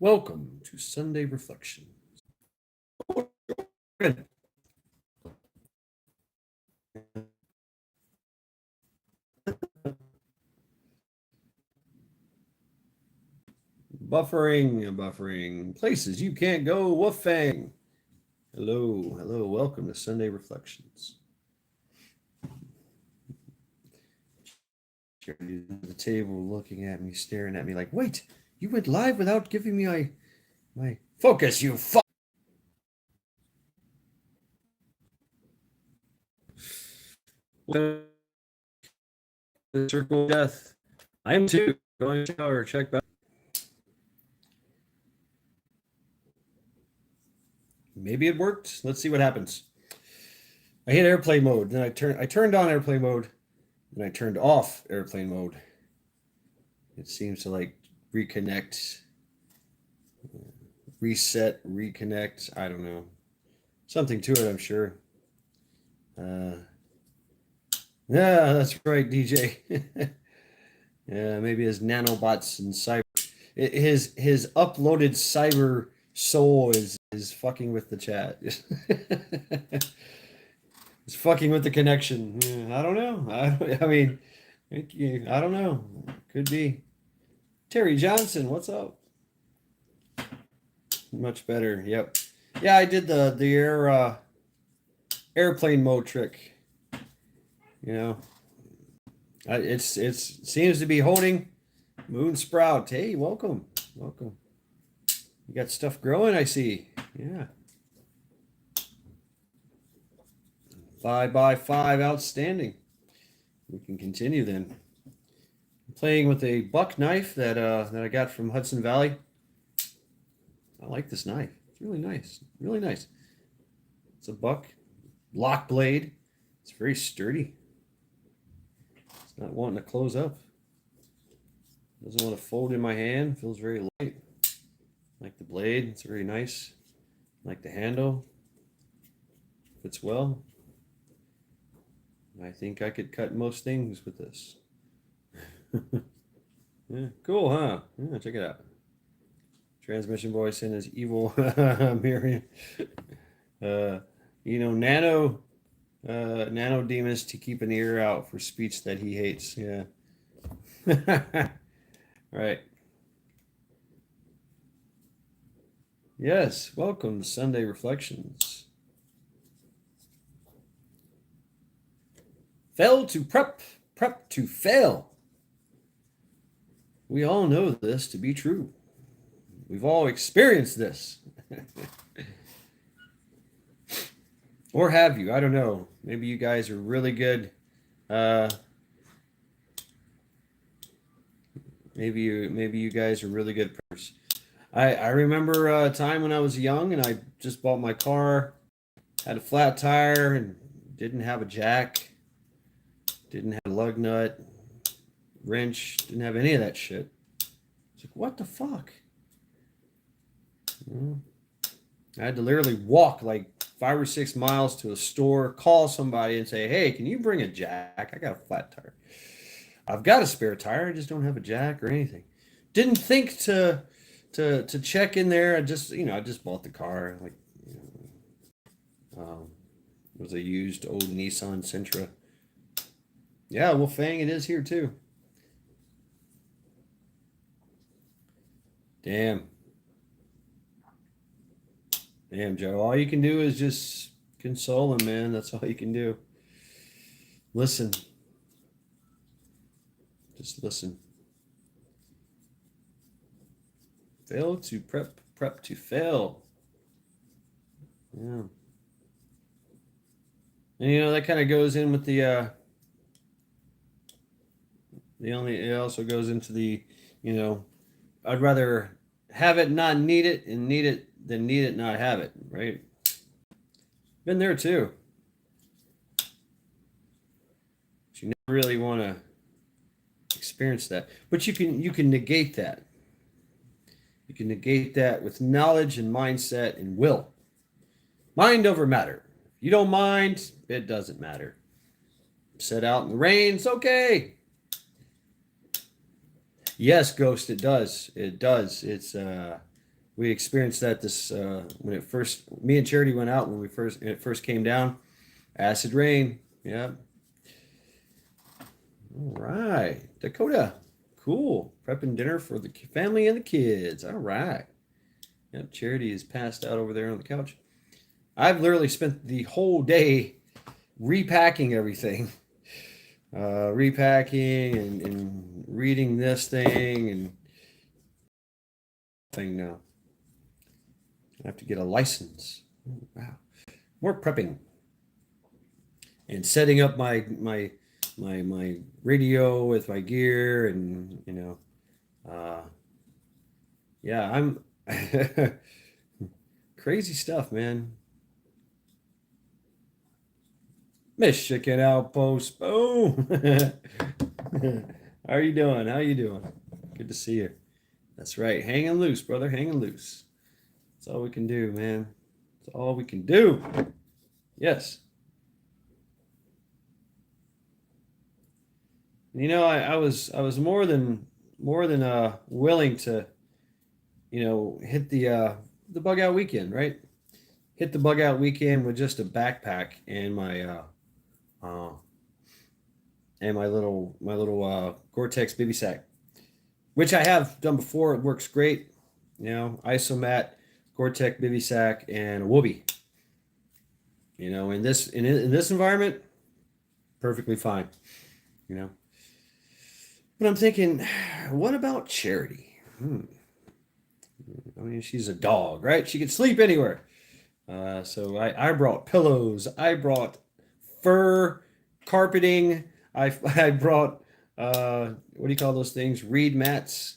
Welcome to Sunday Reflections. Buffering. Places you can't go woofing. Hello. Welcome to Sunday Reflections. Jerry's at the table looking at me, staring at me like, wait, you went live without giving me my focus, you fuck. The circle of death. I am too. Going to shower, check back. Maybe it worked. Let's see what happens. I hit airplane mode, then I turned on airplane mode, then I turned off airplane mode. It seems to like reconnect, reset, reconnect. I don't know. Something to it, I'm sure. Yeah, that's right, DJ. Yeah, maybe his nanobots and cyber, his uploaded cyber soul is fucking with the chat. It's fucking with the connection. Yeah, I don't know. I mean, I don't know. Could be. Terry Johnson, what's up? Much better. Yep. Yeah, I did the airplane mode trick. You know, it seems to be holding. Moon Sprout, hey, welcome. You got stuff growing, I see. Yeah. 5x5, outstanding. We can continue then. I'm playing with a buck knife that I got from Hudson Valley. I like this knife. It's really nice. Really nice. It's a buck lock blade. It's very sturdy. It's not wanting to close up. Doesn't want to fold in my hand. Feels very light. Like the blade. It's very nice. Like the handle. Fits well. I think I could cut most things with this. Yeah, cool, huh? Yeah, check it out. Transmission boy sent his evil Miriam. Nano demons to keep an ear out for speech that he hates. Yeah. Right. Yes, welcome to Sunday Reflections. Fail to prep to fail. We all know this to be true. We've all experienced this. Or have you? I don't know. Maybe you guys are really good. Maybe you guys are really good preppers. I remember a time when I was young and I just bought my car, had a flat tire and didn't have a jack, didn't have a lug nut, wrench, didn't have any of that shit. It's like, what the fuck? I had to literally walk like 5 or 6 miles to a store, call somebody and say, hey, can you bring a jack? I got a flat tire. I've got a spare tire. I just don't have a jack or anything. Didn't think to check in there. I just bought the car. Like, it was a used old Nissan Sentra. Yeah, well, Fang, it is here too. Damn, Joe. All you can do is just console him, man. That's all you can do. Listen. Just listen. Fail to prep to fail. Yeah. And that kind of goes in with it also goes into the, I'd rather have it not need it and need it than need it not have it, right? Been there too. But you never really want to experience that. But you can negate that. You can negate that with knowledge and mindset and will. Mind over matter. If you don't mind, it doesn't matter. Set out in the rain, it's okay. Yes, Ghost, it does. It does. It's we experienced that this when me and Charity went out when it first came down. Acid rain. Yeah. All right, Dakota. Cool. Prepping dinner for the family and the kids. All right. Yep, Charity is passed out over there on the couch. I've literally spent the whole day repacking everything, repacking and reading this thing and thing now. I have to get a license. Oh, wow. More prepping and setting up my radio with my gear and yeah, I'm crazy stuff, man. Michigan Outpost. Boom. How are you doing? How you doing? Good to see you. That's right. Hanging loose, brother. Hanging loose. That's all we can do, man. That's all we can do. Yes. I was more than willing to, hit the bug out weekend, right? Hit the bug out weekend with just a backpack and uh my little Gore-Tex baby sack, which I have done before. It works great. Isomat, Gore-Tex baby sack, and a whoopee. In this environment, perfectly fine. You know, but I'm thinking, what about Charity? I mean, she's a dog, right? She can sleep anywhere. So I brought pillows. I brought fur carpeting. I brought what do you call those things? Reed mats,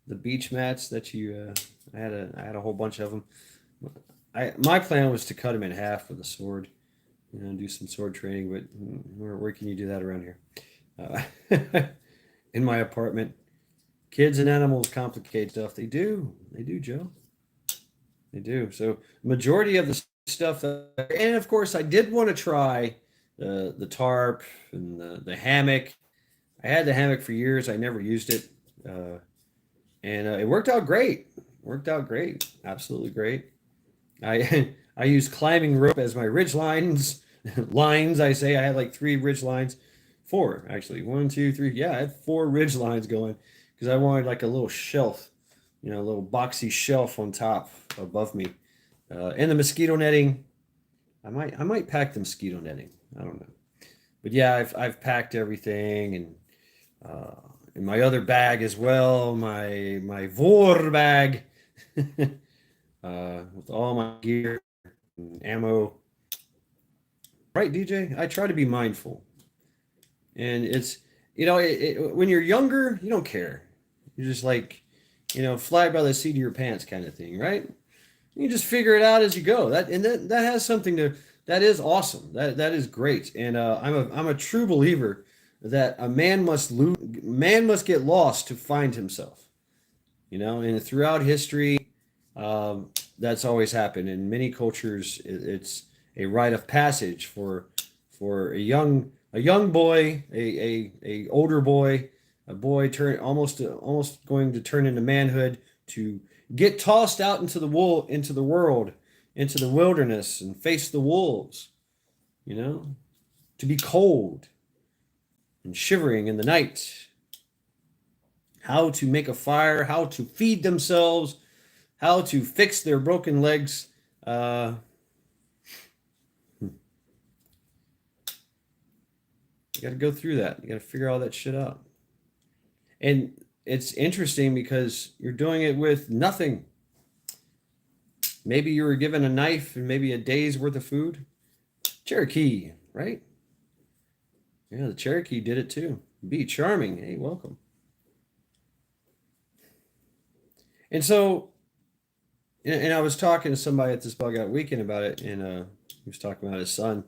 the beach mats that you. I had a whole bunch of them. My plan was to cut them in half with a sword, do some sword training. But where can you do that around here? In my apartment, kids and animals complicate stuff. They do, Joe. They do. So majority of the stuff and of course I did want to try the tarp and the hammock. I had the hammock for years. I never used it, and it worked out great. Worked out great. Absolutely great. I used climbing rope as my ridge lines. Lines, I say. I had like 3 ridge lines. 4 actually. 1, 2, 3. Yeah, I had 4 ridge lines going because I wanted like a little shelf, a little boxy shelf on top above me. And the mosquito netting. I might pack the mosquito netting. I don't know. But yeah, I've packed everything and in my other bag as well, my vor bag with all my gear and ammo. Right, DJ? I try to be mindful. And it's when you're younger, you don't care. You're just like, fly by the seat of your pants kind of thing, right? You just figure it out as you go. That has something to that is awesome. That is great. And I'm a true believer that a man must get lost to find himself. And throughout history, that's always happened. In many cultures, it's a rite of passage for a young boy, a older boy, a boy almost going to turn into manhood to get tossed out into the world, into the wilderness and face the wolves, to be cold and shivering in the night, how to make a fire, how to feed themselves, how to fix their broken legs. You got to go through that. You got to figure all that shit out. And it's interesting because you're doing it with nothing. Maybe you were given a knife and maybe a day's worth of food. Cherokee, right? Yeah, the Cherokee did it too. Be charming. Hey, welcome. And so, and I was talking to somebody at this bug out weekend about it, and he was talking about his son,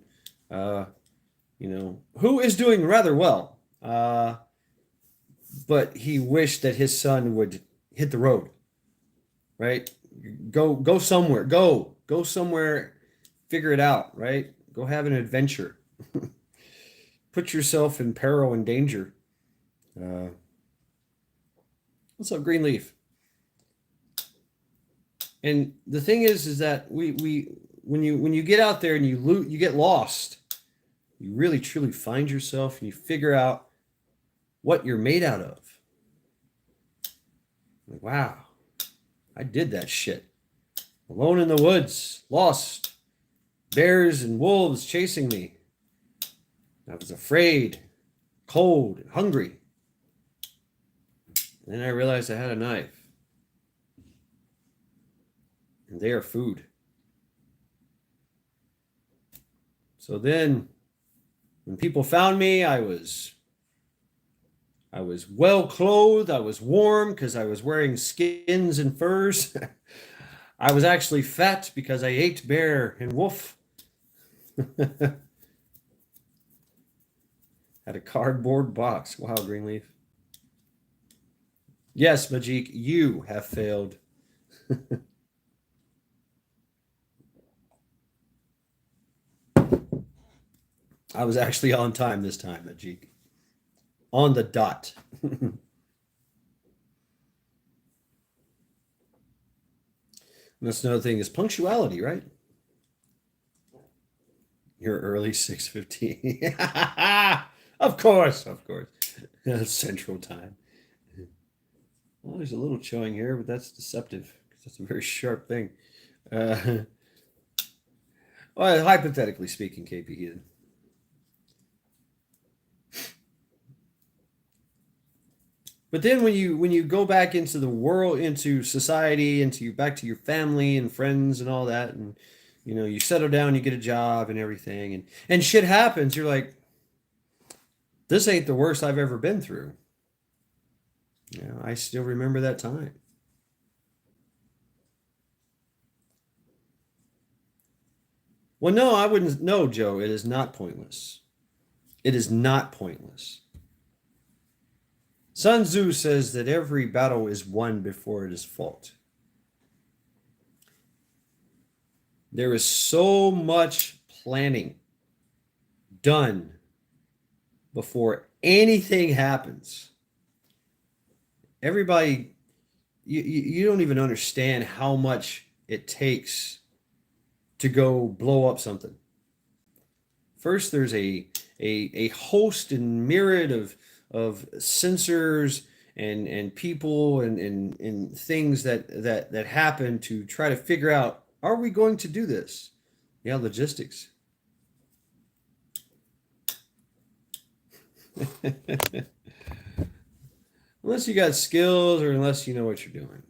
who is doing rather well. But he wished that his son would hit the road, right? Go somewhere. Go somewhere. Figure it out, right? Go have an adventure. Put yourself in peril and danger. What's up, Greenleaf? And the thing is that when you get out there and you get lost, you really truly find yourself and you figure out what you're made out of. Like, wow, I did that shit. Alone in the woods, lost, bears and wolves chasing me. I was afraid, cold, and hungry. And then I realized I had a knife. And they are food. So then when people found me, I was well clothed, I was warm because I was wearing skins and furs. I was actually fat because I ate bear and wolf. Had a cardboard box. Wow, Greenleaf. Yes, Majik, you have failed. I was actually on time this time, Majik. On the dot. That's another thing is punctuality, right? You're early 6:15. Of course. Central time. Well, there's a little showing here, but that's deceptive because that's a very sharp thing. Well, hypothetically speaking, KP Heathen. But then when you go back into the world, into society, back to your family and friends and all that, and you settle down, you get a job and everything, and shit happens, you're like, this ain't the worst I've ever been through. I still remember that time. Well, no, I wouldn't. No, Joe, it is not pointless. It is not pointless. Sun Tzu says that every battle is won before it is fought. There is so much planning done before anything happens. Everybody, you don't even understand how much it takes to go blow up something. First, there's a host and myriad of sensors and people and things that happen to try to figure out, are we going to do this? Yeah, logistics. Unless you got skills or unless you know what you're doing.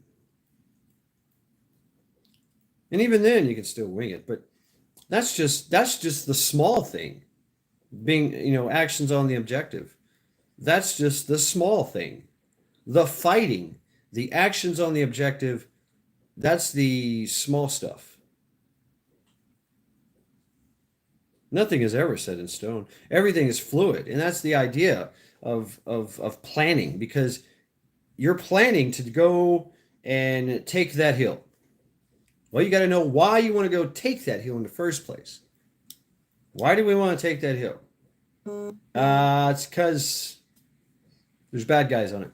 And even then you can still wing it, but that's just the small thing. Being, actions on the objective. That's just the small thing. The fighting, the actions on the objective, that's the small stuff. Nothing is ever set in stone. Everything is fluid. And that's the idea of planning, because you're planning to go and take that hill. Well, you got to know why you want to go take that hill in the first place. Why do we want to take that hill? It's because there's bad guys on it.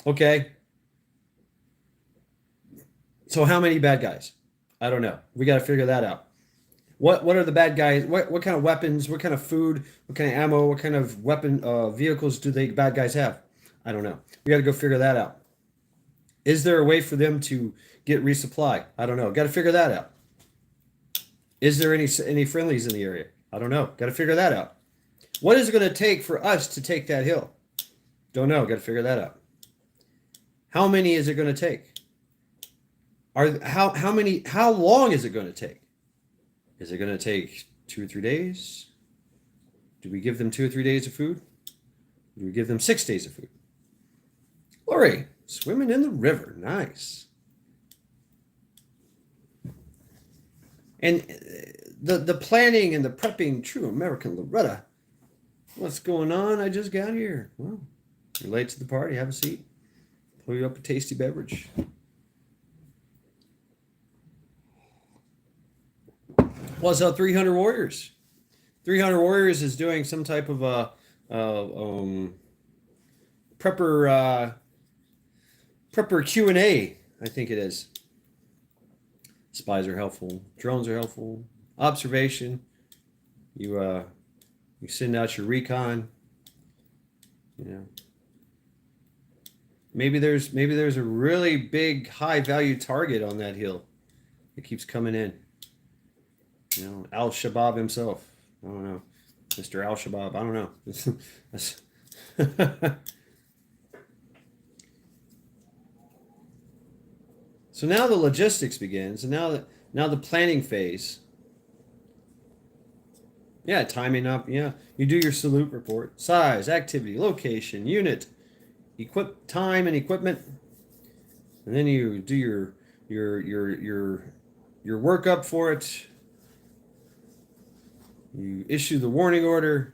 Okay. So how many bad guys? I don't know. We got to figure that out. What are the bad guys? What kind of weapons? What kind of food? What kind of ammo? What kind of weapon vehicles do the bad guys have? I don't know. We got to go figure that out. Is there a way for them to get resupply? I don't know. Got to figure that out. Is there any friendlies in the area? I don't know. Got to figure that out. What is it going to take for us to take that hill? Don't know. Got to figure that out. How many is it going to take? How long is it going to take? Is it going to take 2 or 3 days? Do we give them 2 or 3 days of food? Do we give them 6 days of food? Lori, swimming in the river. Nice. And the planning and the prepping, true American Loretta. What's going on? I just got here. Well, you're late to the party. Have a seat. Pull you up a tasty beverage. What's up, 300 Warriors? 300 Warriors is doing some type of a prepper Q&A, I think it is. Spies are helpful. Drones are helpful. Observation. You send out your recon. You know, maybe there's a really big high value target on that hill that keeps coming in. You know, Al Shabaab himself. I don't know, Mr. Al Shabaab. I don't know. So now the logistics begins, and now the planning phase. Yeah, timing up. Yeah, you do your salute report: size, activity, location, unit, time and equipment, and then you do your workup for it. You issue the warning order.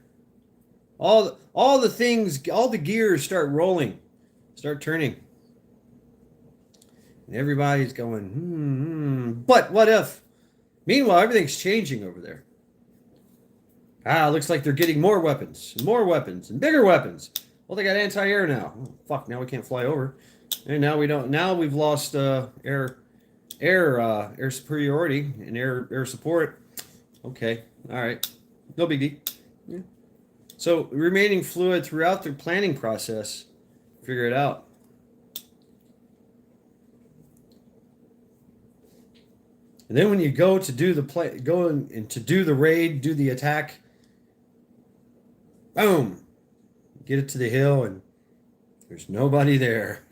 All the things, all the gears start rolling, start turning, and everybody's going, But what if? Meanwhile, everything's changing over there. Looks like they're getting more weapons, and bigger weapons. Well, they got anti-air now. Oh, fuck, now we can't fly over. And now we don't. Now we've lost air superiority and air support. Okay, all right, no biggie. Yeah. So remaining fluid throughout the planning process, figure it out. And then when you go to do to do the raid, do the attack, boom, get it to the hill, and there's nobody there.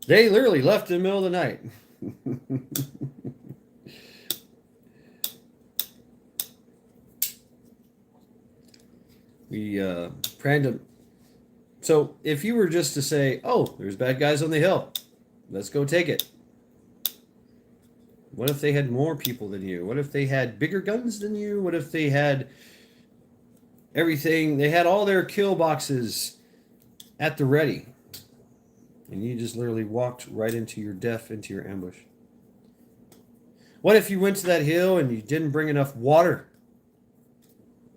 They literally left in the middle of the night. We planned to. So if you were just to say, "Oh, there's bad guys on the hill, let's go take it." What if they had more people than you? What if they had bigger guns than you? What if they had everything? They had all their kill boxes at the ready, and you just literally walked right into your death, into your ambush. What if you went to that hill and you didn't bring enough water?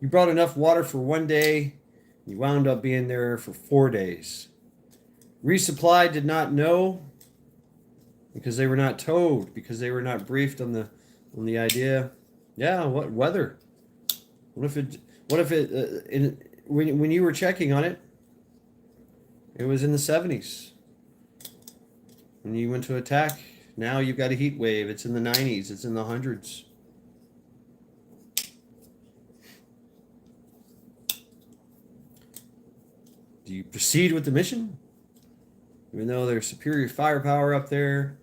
You brought enough water for one day. You wound up being there for 4 days. Resupply did not know because they were not told, because they were not briefed on the idea. Yeah, what weather? What if it when you were checking on it, it was in the 70s. When you went to attack, now you've got a heat wave. It's in the 90s. It's in the hundreds. Do you proceed with the mission? Even though there's superior firepower up there,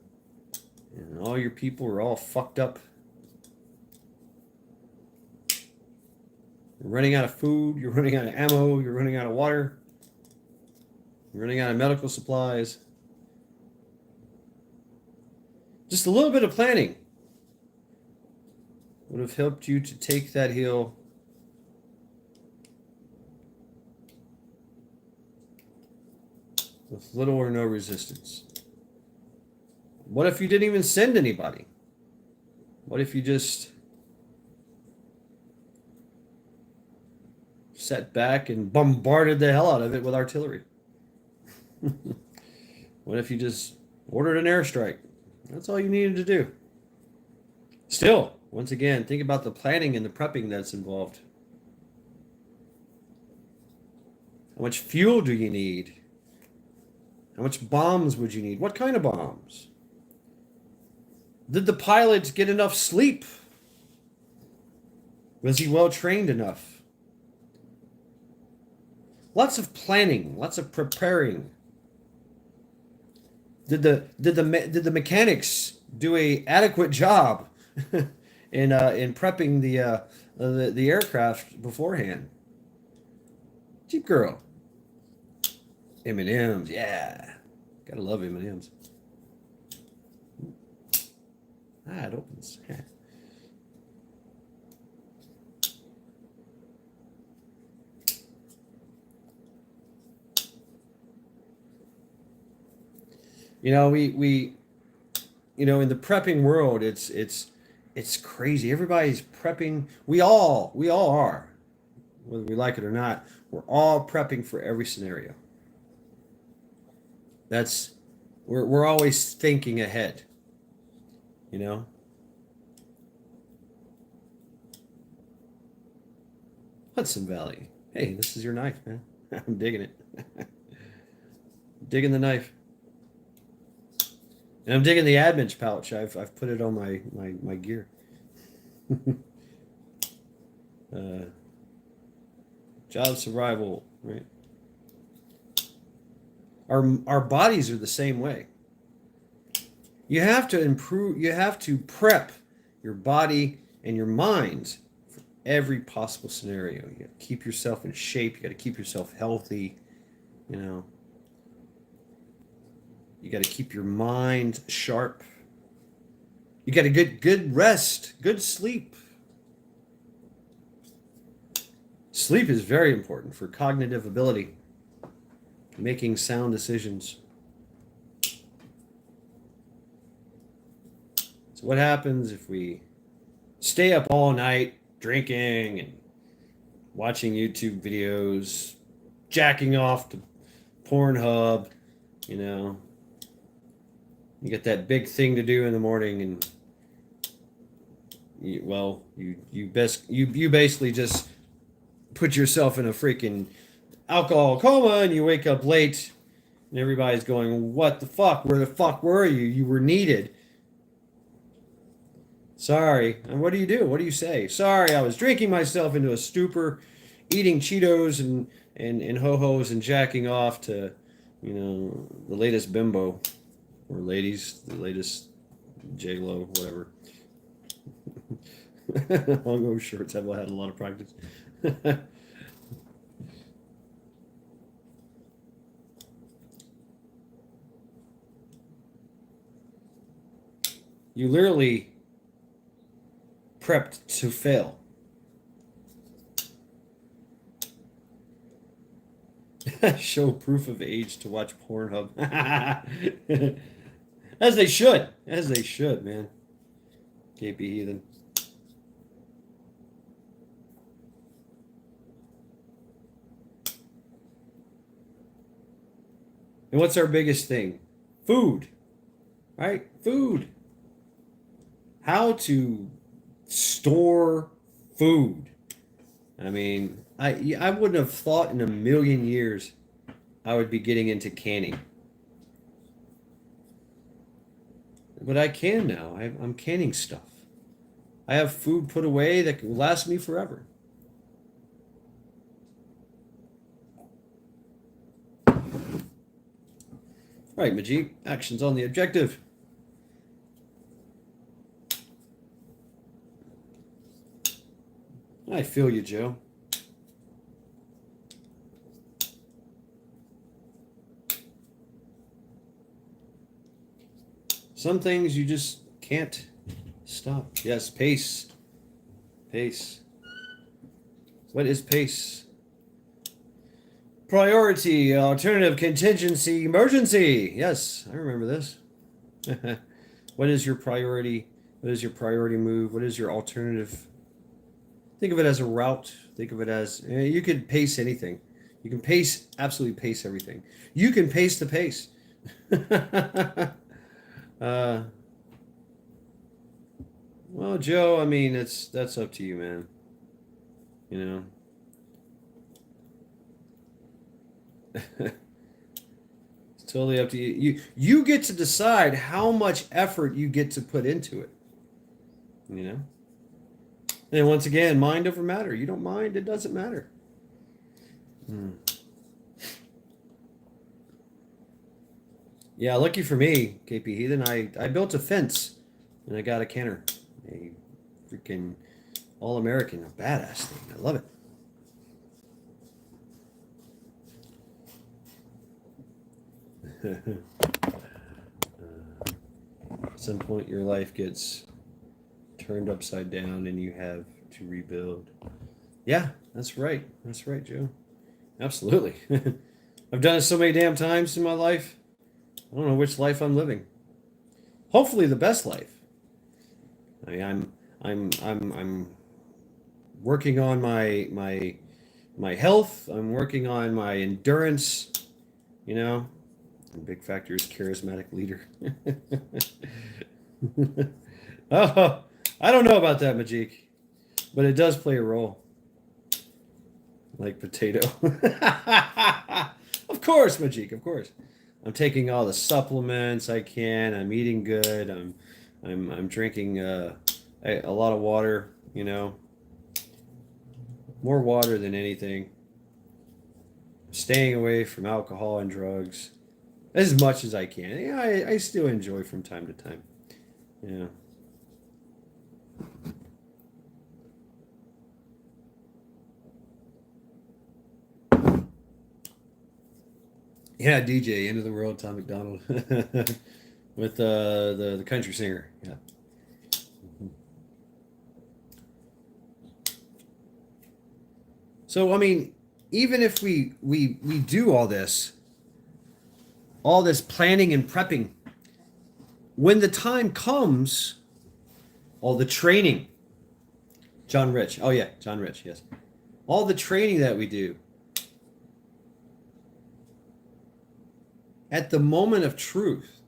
and all your people are all fucked up. You're running out of food, you're running out of ammo, you're running out of water, you're running out of medical supplies. Just a little bit of planning would have helped you to take that hill with little or no resistance. What if you didn't even send anybody? What if you just sat back and bombarded the hell out of it with artillery? What if you just ordered an airstrike? That's all you needed to do. Still, once again, think about the planning and the prepping that's involved. How much fuel do you need? How much bombs would you need? What kind of bombs? Did the pilot get enough sleep? Was he well trained enough? Lots of planning, lots of preparing. Did the mechanics do a adequate job in prepping the aircraft beforehand? Jeep girl. M&Ms, yeah. Gotta love M&Ms. It opens. Yeah. You know, we in the prepping world, it's crazy. Everybody's prepping. We all are, whether we like it or not. We're all prepping for every scenario. We're always thinking ahead. you know? Hudson Valley. Hey, this is your knife, man. I'm digging it. Digging the knife. And I'm digging the Adminch pouch. I've put it on my gear. Job survival, right? Our bodies are the same way. You have to improve, you have to prep your body and your mind for every possible scenario. You got to keep yourself in shape, you got to keep yourself healthy, you know. You got to keep your mind sharp. You got to get good rest, good sleep. Sleep is very important for cognitive ability, making sound decisions. So what happens if we stay up all night drinking and watching YouTube videos, jacking off to Pornhub, you know? You get that big thing to do in the morning, and you basically just put yourself in a freaking alcohol coma, and you wake up late, and everybody's going, "What the fuck? Where the fuck were you? You were needed." Sorry. And what do you do? What do you say? Sorry, I was drinking myself into a stupor, eating Cheetos and ho-hos and jacking off to, you know, the latest bimbo. Or ladies, the latest J-Lo, whatever. Long shorts. I've had a lot of practice. You literally prepped to fail. Show proof of age to watch Pornhub. As they should. As they should, man. KP Heathen. And what's our biggest thing? Food. Right? Food. How to store food. I mean, I wouldn't have thought in a million years I would be getting into canning. But I can now. I'm canning stuff. I have food put away that can last me forever. Right, Majid. Actions on the objective. I feel you, Joe. Some things you just can't stop. Yes, pace. Pace. What is pace? Priority, alternative, contingency, emergency. Yes, I remember this. What is your priority? What is your priority move? What is your alternative? Think of it as a route. Think of it as, you could pace anything. You can pace, absolutely pace everything. You can pace the pace. Well, Joe, I mean, that's up to you, man. You know. It's totally up to you. You get to decide how much effort you get to put into it. You know. And once again, mind over matter. You don't mind, it doesn't matter. Yeah, lucky for me, KP Heathen, I built a fence and I got a canner. A freaking all-American, a badass thing. I love it. At some point your life gets turned upside down and you have to rebuild. Yeah, that's right. That's right, Joe. Absolutely. I've done it so many damn times in my life. I don't know which life I'm living. Hopefully the best life. I mean, I'm working on my health. I'm working on my endurance. You know, and big factor is charismatic leader. Oh, I don't know about that, Majik, but it does play a role. Like potato. Of course, Majik, of course. I'm taking all the supplements I can. I'm eating good. I'm drinking a lot of water, more water than anything. Staying away from alcohol and drugs as much as I can. Yeah, I still enjoy from time to time. Yeah. Yeah, DJ, End of the World, Tom McDonald, with the country singer. Yeah. So I mean, even if we do all this planning and prepping, when the time comes, all the training. John Rich. Oh yeah, John Rich. Yes. All the training that we do at the moment of truth,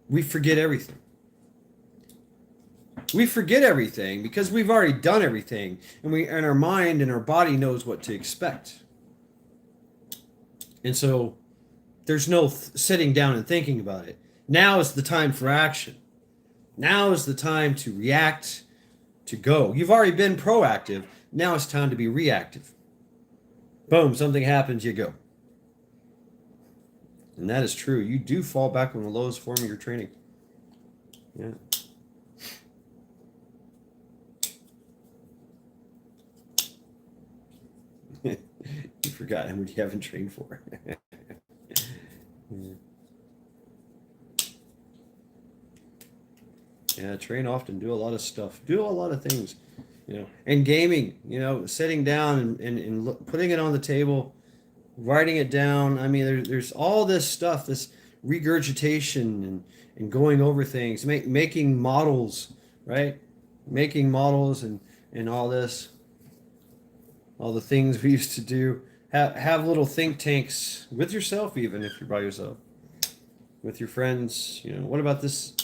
we forget everything. We forget everything because we've already done everything, and our mind and our body knows what to expect. And so there's no sitting down and thinking about it. Now is the time for action. Now is the time to react, to go. You've already been proactive. Now it's time to be reactive. Boom, something happens, you go. And that is true. You do fall back on the lowest form of your training. Yeah. You forgot how much you haven't trained for. Yeah, train often, do a lot of stuff, do a lot of things, And gaming, sitting down and putting it on the table, writing it down. I mean, there's all this stuff, this regurgitation and going over things, making models, right? Making models and all this, all the things we used to do. Have little think tanks with yourself, even if you're by yourself, with your friends. What about this?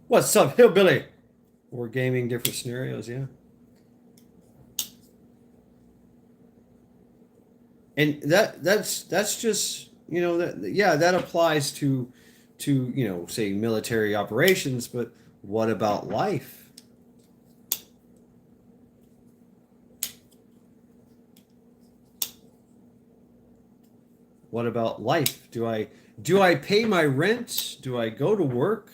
What's up, hillbilly? Or gaming different scenarios, yeah. And that's just that applies to say military operations, but what about life? What about life? Do I pay my rent? Do I go to work?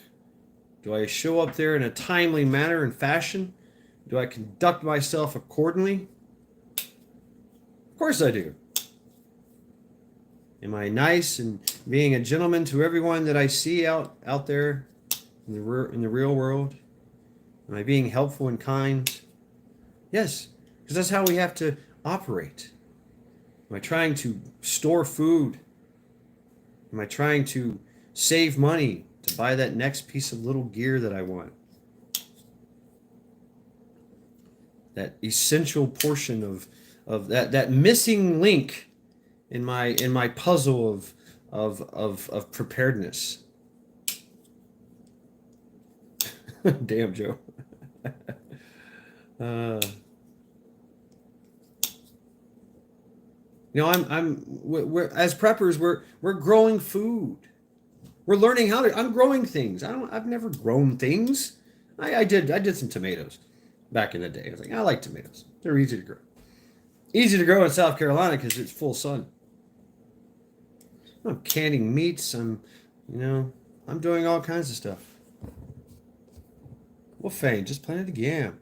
Do I show up there in a timely manner and fashion? Do I conduct myself accordingly? Of course I do. Am I nice and being a gentleman to everyone that I see out there in the real world? Am I being helpful and kind? Yes, because that's how we have to operate. Am I trying to store food? Am I trying to save money to buy that next piece of little gear that I want? That essential portion of that missing link in my puzzle of preparedness. Damn, Joe. We're as preppers, we're growing food. We're learning how to. I'm growing things. I've never grown things. I did some tomatoes back in the day. I was like, I like tomatoes. They're easy to grow. Easy to grow in South Carolina because it's full sun. I'm canning meats. I'm doing all kinds of stuff. Wolfang just planted a yam.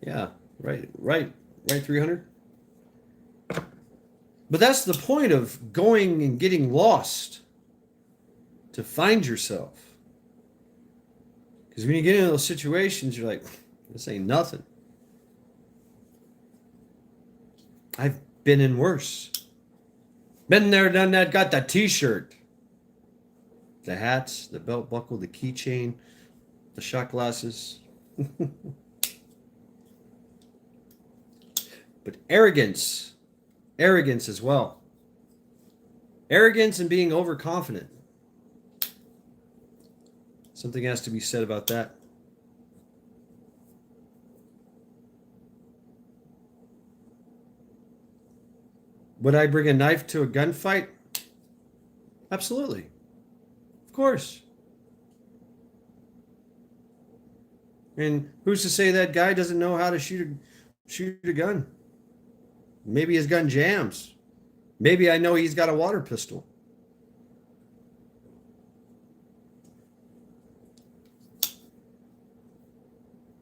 Yeah, right, 300. But that's the point of going and getting lost, to find yourself. Because when you get into those situations, you're like, this ain't nothing. I've been in worse. Been there, done that, got the t-shirt. The hats, the belt buckle, the keychain, the shot glasses. But arrogance as well. Arrogance and being overconfident. Something has to be said about that. Would I bring a knife to a gunfight? Absolutely. Of course. And who's to say that guy doesn't know how to shoot a gun? Maybe his gun jams. Maybe I know he's got a water pistol.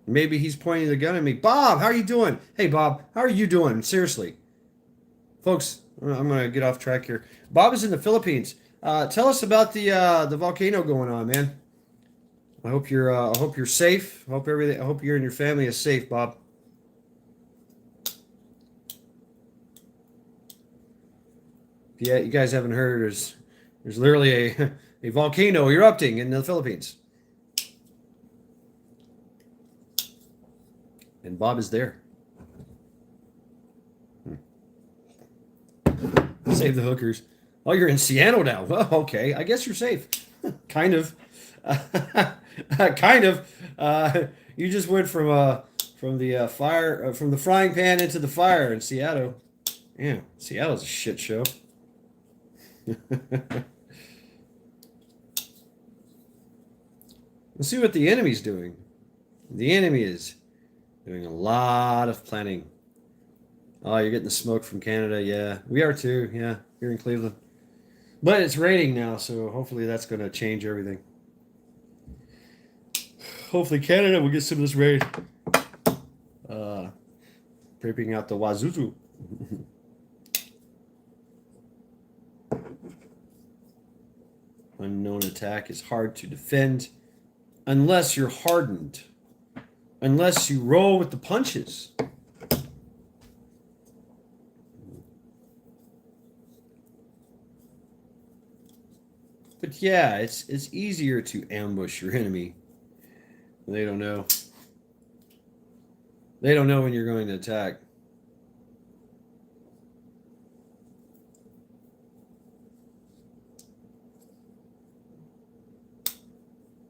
Maybe he's pointing the gun at me. Bob, how are you doing? Hey, Bob, how are you doing? Seriously. Folks, I'm going to get off track here. Bob is in the Philippines. Tell us about the volcano going on, man. I hope you're safe. I hope you and your family is safe, Bob. Yeah, you guys haven't heard, there's literally a volcano erupting in the Philippines. And Bob is there. Save the hookers. Oh, you're in Seattle now. Well, okay. I guess you're safe. Kind of. Kind of. You just went from the frying pan into the fire in Seattle. Yeah, Seattle's a shit show. Let's see what the enemy's doing. The enemy is doing a lot of planning. Oh, you're getting the smoke from Canada. Yeah, we are too. Yeah, here in Cleveland. But it's raining now, so hopefully that's going to change everything. Hopefully Canada will get some of this rain. Dripping out the wazoo. Unknown attack is hard to defend unless you're hardened. Unless you roll with the punches. But yeah, it's easier to ambush your enemy. They don't know. They don't know when you're going to attack.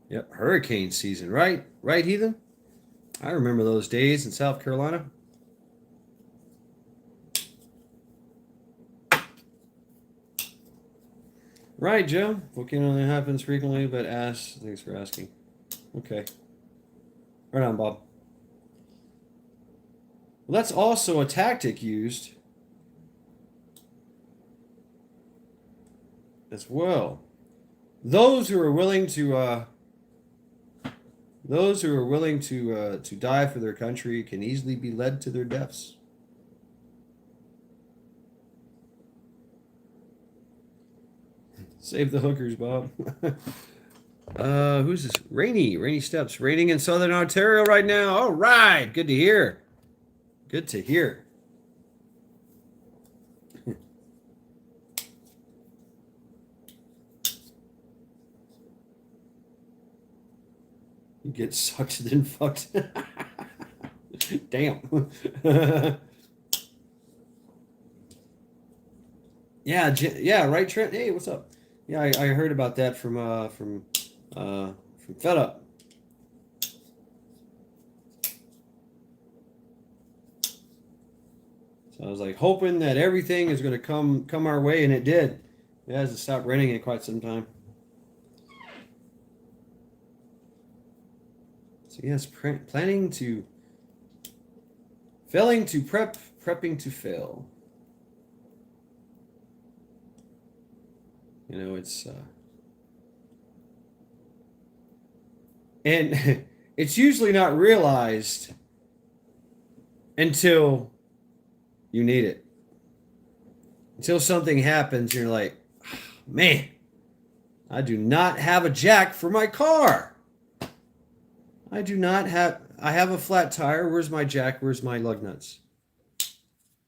Yep, hurricane season, right? Right, Heathen? I remember those days in South Carolina. Right, Joe. Volcano only happens frequently, but thanks for asking. Okay. Right on, Bob. Well, that's also a tactic used as well. Those who are willing to die for their country can easily be led to their deaths. Save the hookers, Bob. Who's this? Rainy Steps. Raining in Southern Ontario right now. All right. Good to hear. Good to hear. You get sucked then fucked. Damn. Yeah, right, Trent. Hey, what's up? Yeah, I heard about that from Fed Up. So I was like hoping that everything is going to come our way, and it did. It hasn't stopped raining in quite some time. So yes, failing to prepping to fail. You know, it's and it's usually not realized until you need it. Until something happens, you're like, man, I do not have a jack for my car. I have a flat tire. Where's my jack? Where's my lug nuts?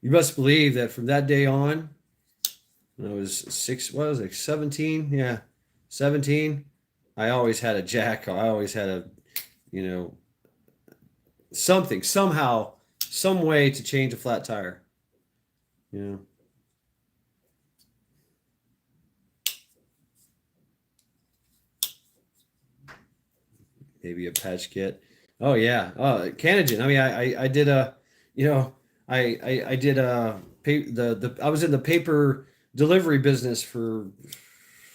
You must believe that from that day on, when I was 17? Yeah, 17. I always had a jack. I always had something, somehow, some way to change a flat tire. You know. Maybe a patch kit. Oh yeah. Canogen. I mean, I did a, you know, I did a the I was in the paper delivery business for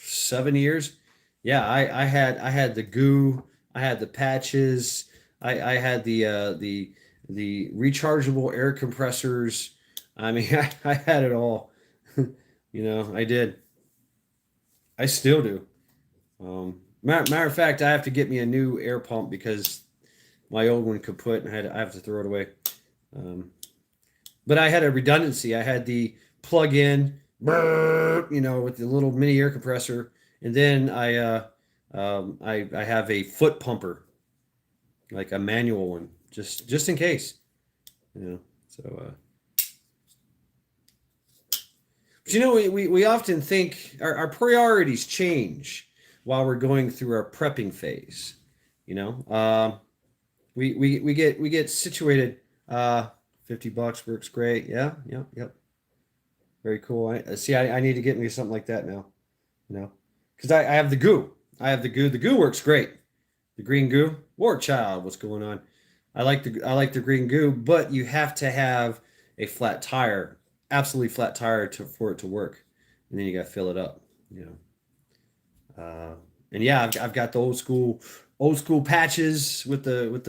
7 years. Yeah, I had the goo, I had the patches, I had the rechargeable air compressors. I mean, I had it all. I did. I still do. Matter of fact, I have to get me a new air pump because my old one kaput and I have to throw it away. Um, but I had a redundancy. I had the plug-in, with the little mini air compressor, and then I have a foot pumper, like a manual one, just in case. So but we often think our priorities change while we're going through our prepping phase. You know, we get situated. 50 bucks works great. Yeah, yep. Very cool. I need to get me something like that now. Because I have the goo. I have the goo. The goo works great. The green goo. War child, what's going on? I like the green goo, but you have to have a flat tire, absolutely flat tire for it to work, and then you got to fill it up. You and yeah, I've got the old school patches with the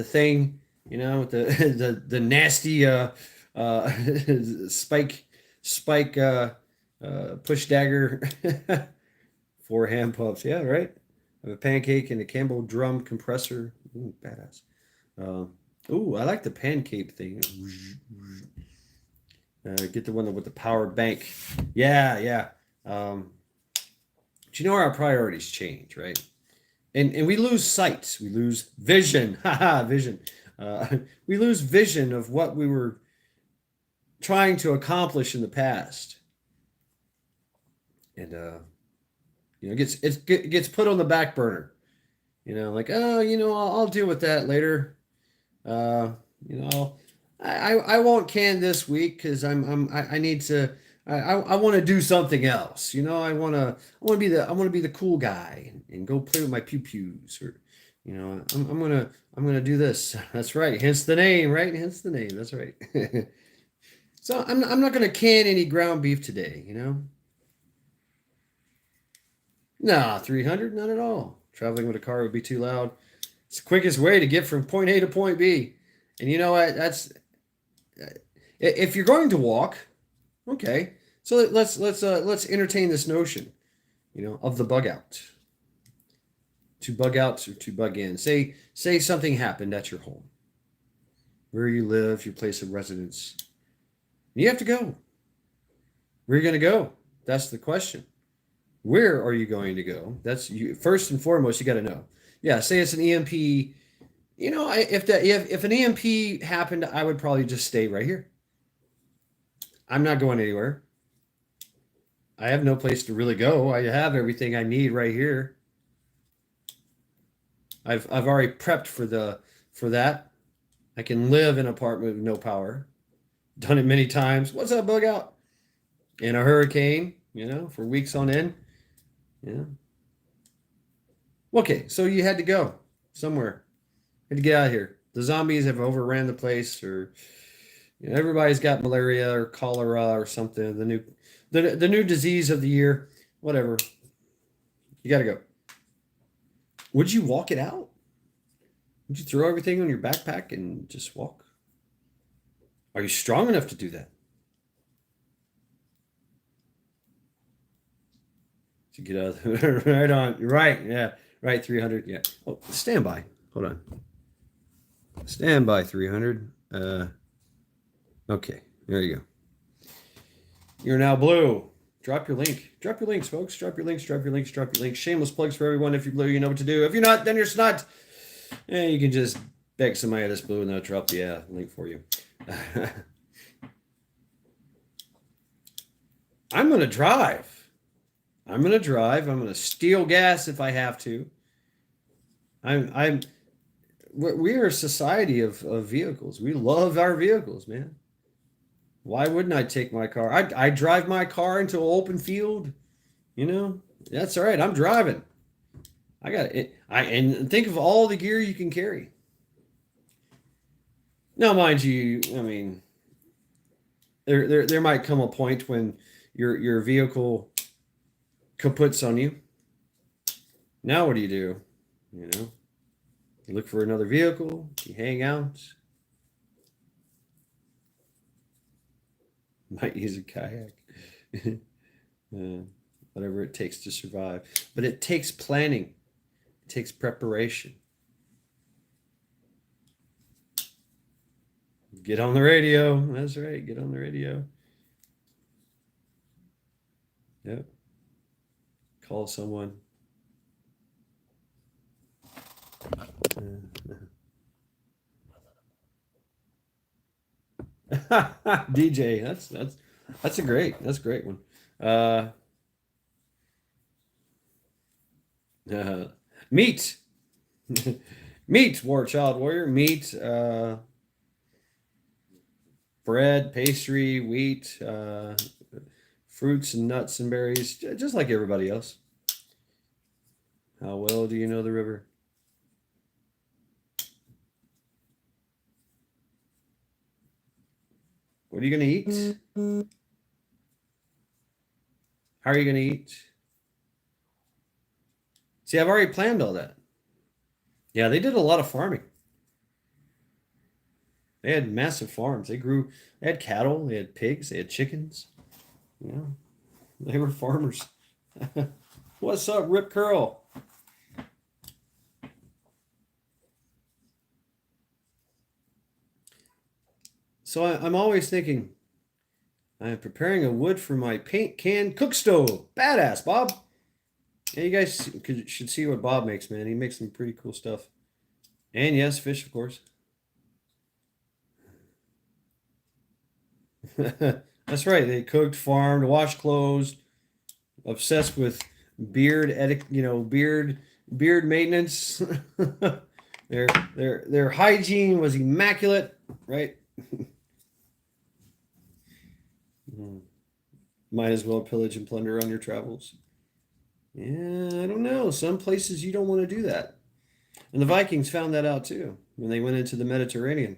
thing, with the the nasty uh, spike push dagger four hand pumps. Yeah, right. I have a pancake and a Campbell drum compressor. Ooh, badass. Ooh, I like the pancake thing. Get the one with the power bank. Yeah. But our priorities change, right? And we lose sight. We lose vision. Haha, vision. We lose vision of what we were trying to accomplish in the past. And it gets put on the back burner. Like, oh, I'll deal with that later. Uh, I won't can this week because I need to. I want to do something else. I want to be the cool guy and go play with my pew pews, or I'm gonna do this. That's right. Hence the name, right? Hence the name. That's right. So I'm not gonna can any ground beef today. Nah, 300, not at all. Traveling with a car would be too loud. It's the quickest way to get from point A to point B. And you know what? If you're going to walk, okay. So let's entertain this notion, of the bug out. To bug out or to bug in. Say something happened at your home, where you live, your place of residence. You have to go. Where are you going to go? That's the question. Where are you going to go? That's you. First and foremost, you got to know. Yeah, say it's an EMP. If an EMP happened, I would probably just stay right here. I'm not going anywhere. I have no place to really go. I have everything I need right here. I've already prepped for that. I can live in an apartment with no power. Done it many times. What's up, bug out? In a hurricane, for weeks on end. Yeah. Okay, so you had to go somewhere. Had to get out of here. The zombies have overran the place, or everybody's got malaria or cholera or something. The new disease of the year, whatever. You got to go. Would you walk it out? Would you throw everything on your backpack and just walk? Are you strong enough to do that? To get out of there. Right on. You're right. Yeah. Right. 300. Yeah. Oh, stand by. Hold on. Stand by 300. Okay. There you go. You're now blue. Drop your link. Drop your links, folks. Drop your links. Shameless plugs for everyone. If you're blue, you know what to do. If you're not, then you're snot. You can just beg somebody that's blue and they'll drop the link for you. I'm going to drive. I'm going to steal gas if I have to. We're a society of vehicles. We love our vehicles, man. Why wouldn't I take my car? I drive my car into an open field. That's all right. I'm driving. I got it. And think of all the gear you can carry. Now, mind you, I mean, there might come a point when your vehicle kaputs on you. Now, what do? You know, you look for another vehicle. You hang out. Might use a kayak. Whatever it takes to survive. But it takes planning. It takes preparation. Get on the radio. That's right. Get on the radio. Yep. Call someone. DJ. That's a great one. Meat. Meat, Child Warrior. Meat, bread, pastry, wheat, fruits and nuts and berries, just like everybody else. How well do you know the river? What are you going to eat? How are you going to eat? See, I've already planned all that. Yeah, they did a lot of farming. They had massive farms. They had cattle, they had pigs, they had chickens. Yeah, they were farmers. What's up, Rip Curl? So I'm always thinking, I'm preparing a wood for my paint can cook stove. Badass, Bob. Yeah, you guys should see what Bob makes, man. He makes some pretty cool stuff. And yes, fish, of course. That's right. They cooked, farmed, washed clothes, obsessed with beard beard maintenance. Their hygiene was immaculate, right? Might as well pillage and plunder on your travels. Yeah, I don't know. Some places you don't want to do that. And the Vikings found that out too when they went into the Mediterranean.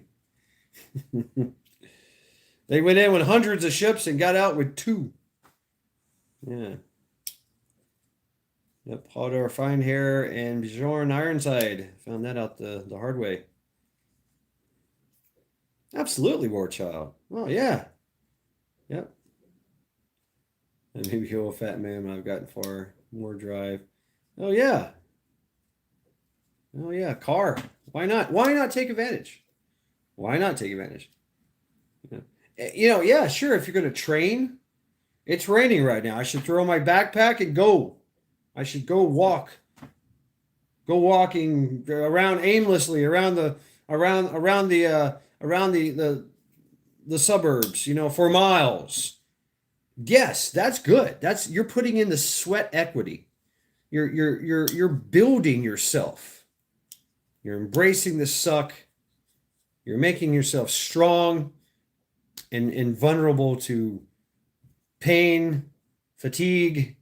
They went in with hundreds of ships and got out with 2. Yeah. Yep, Hodor Finehair and Bjorn Ironside found that out the hard way. Absolutely, War Child. Oh, yeah. Yep. And maybe old fat man when I've gotten far. More drive. Oh, yeah. Oh, yeah. Car. Why not? Why not take advantage? Why not take advantage? Yeah, sure. If you're going to train, it's raining right now. I should throw my backpack and go. I should go walking around aimlessly around the suburbs, for miles. Yes, that's good. You're putting in the sweat equity. You're building yourself. You're embracing the suck. You're making yourself strong and vulnerable to pain, fatigue,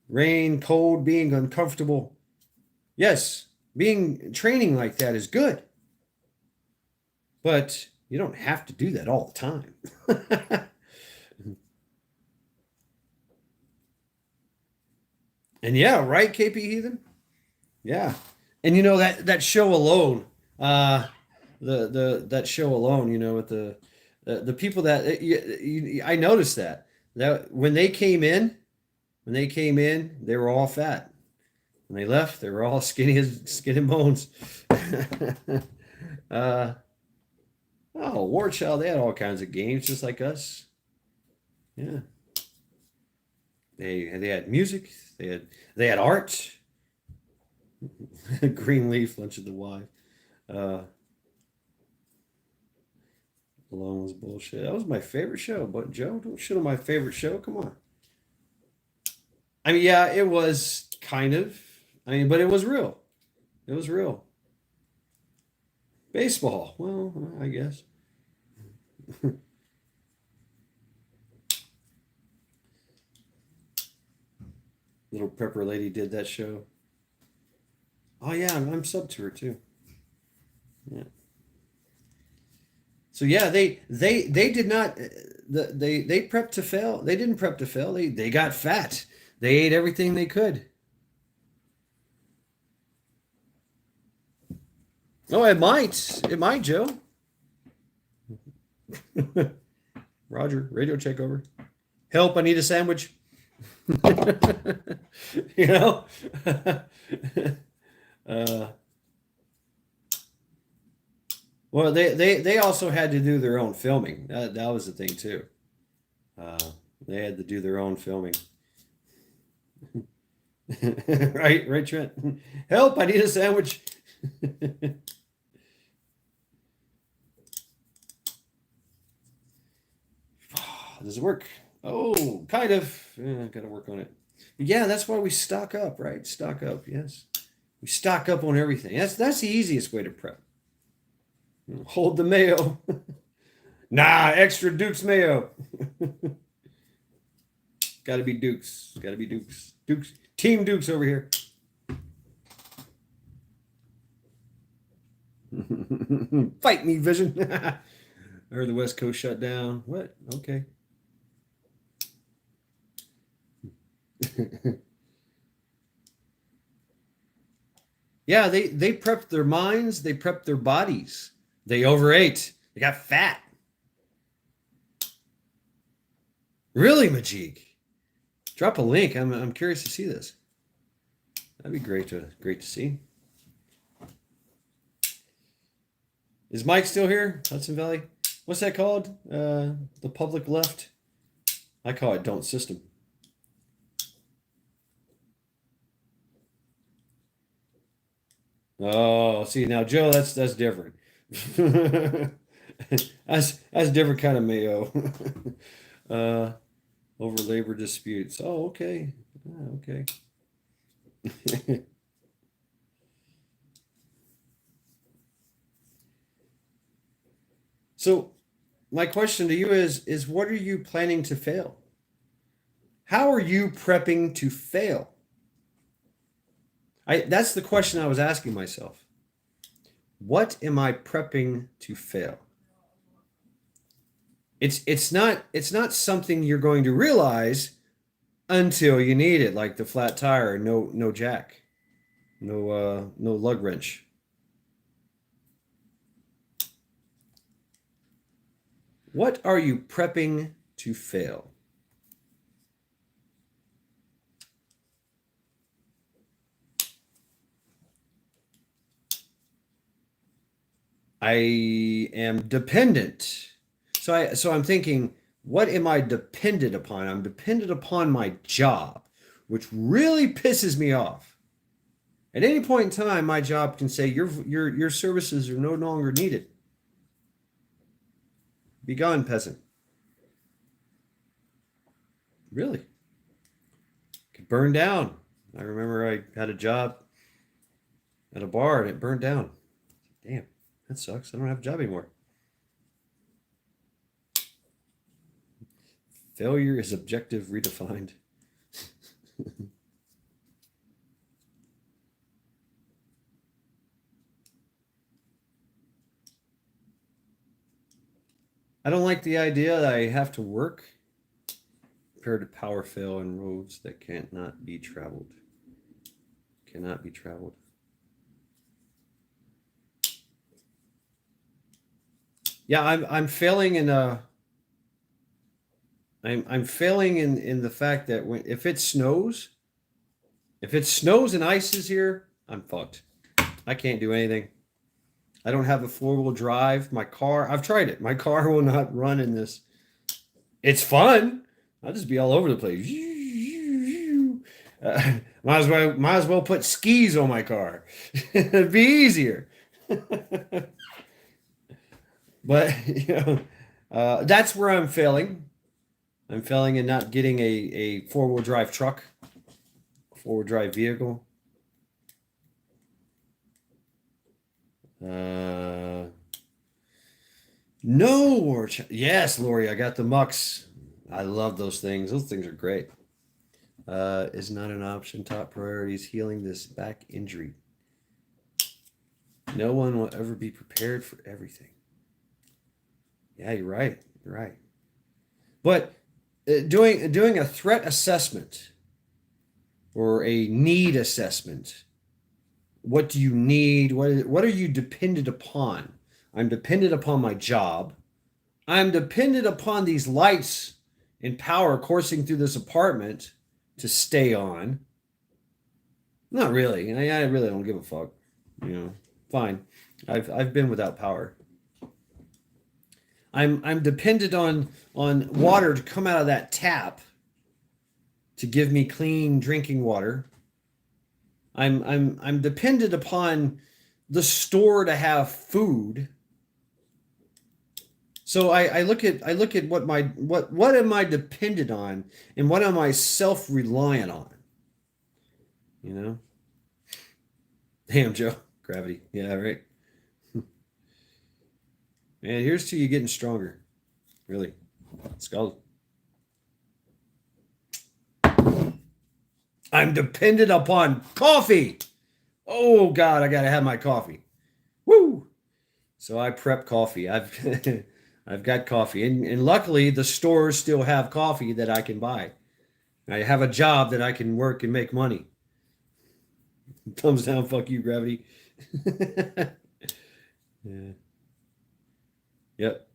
rain, cold, being uncomfortable. Yes, training like that is good. But you don't have to do that all the time. And yeah, right, KP Heathen? Yeah. And that show alone, that show alone, with the people that I noticed that when they came in, they were all fat. When they left, they were all skinny as skin and bones. War Child, they had all kinds of games just like us. Yeah. They had music. They had art. Greenleaf, Lunch of the Wife. Alone was bullshit. That was my favorite show. But Joe, don't shit on my favorite show. Come on. I mean, yeah, it was kind of. I mean, but it was real. It was real. Baseball. Well, I guess. Little Pepper Lady did that show. Oh yeah, I'm sub to her too. Yeah. So yeah, they did not they prepped to fail. They didn't prep to fail. They got fat. They ate everything they could. Oh, it might. It might, Joe. Roger, radio check over. Help, I need a sandwich. you know? uh, well, they also had to do their own filming. That was the thing, too. Uh, they had to do their own filming. right, Trent. Help, I need a sandwich. Does it work? Oh, kind of. Got to work on it. Yeah, that's why we stock up, right? Stock up, yes. We stock up on everything. That's the easiest way to prep. Hold the mayo. Nah, extra Duke's mayo. Got to be Duke's. Got to be Duke's. Duke's. Team Duke's over here. Fight me, Vision. Or the West Coast shut down. What? Okay. Yeah, they prepped their minds, they prepped their bodies. They overate. They got fat. Really, Majik? Drop a link. I'm curious to see this. That'd be great to see. Is Mike still here? Hudson Valley? What's that called? The public left? I call it don't system. Oh, see now, Joe, that's different. that's different kind of mayo. uh, over labor disputes. Oh, okay. Okay. So, my question to you is what are you planning to fail? How are you prepping to fail? That's the question I was asking myself. What am I prepping to fail? It's not something you're going to realize until you need it, like the flat tire, no jack, no lug wrench. What are you prepping to fail? I am dependent. So I'm thinking, what am I dependent upon? I'm dependent upon my job, which really pisses me off. At any point in time, my job can say your services are no longer needed. Be gone, peasant. Really? Could burn down. I remember I had a job at a bar and it burned down. Damn, that sucks. I don't have a job anymore. Failure is objective redefined. I don't like the idea that I have to work compared to power fail on roads that cannot be traveled. Cannot be traveled. Yeah, I'm failing in I'm failing in the fact that if it snows and ice is here, I'm fucked. I can't do anything. I don't have a four-wheel drive. My car, I've tried it. My car will not run in this. It's fun. I'll just be all over the place. Might as well put skis on my car. It'd be easier. But that's where I'm failing. I'm failing in not getting a four-wheel drive truck, four-wheel drive vehicle. No war. Yes, Lori, I got the mucks. I love those things. Those things are great. Is not an option. Top priority is healing this back injury. No one will ever be prepared for everything. Yeah, you're right. You're right. But doing a threat assessment or a need assessment, what do you need? What are you dependent upon? I'm dependent upon my job. I'm dependent upon these lights and power coursing through this apartment to stay on. Not really. I really don't give a fuck. You know, fine. I've been without power. I'm dependent on water to come out of that tap to give me clean drinking water. I'm dependent upon the store to have food. So I look at what am I dependent on and what am I self-reliant on? You know? Damn, Joe. Gravity. Yeah, right. Man, here's to you getting stronger. Really. Let's go. I'm dependent upon coffee. Oh God, I gotta have my coffee. Woo! So I prep coffee. I've got coffee, and luckily the stores still have coffee that I can buy. I have a job that I can work and make money. Thumbs down, fuck you, gravity. Yeah. Yep.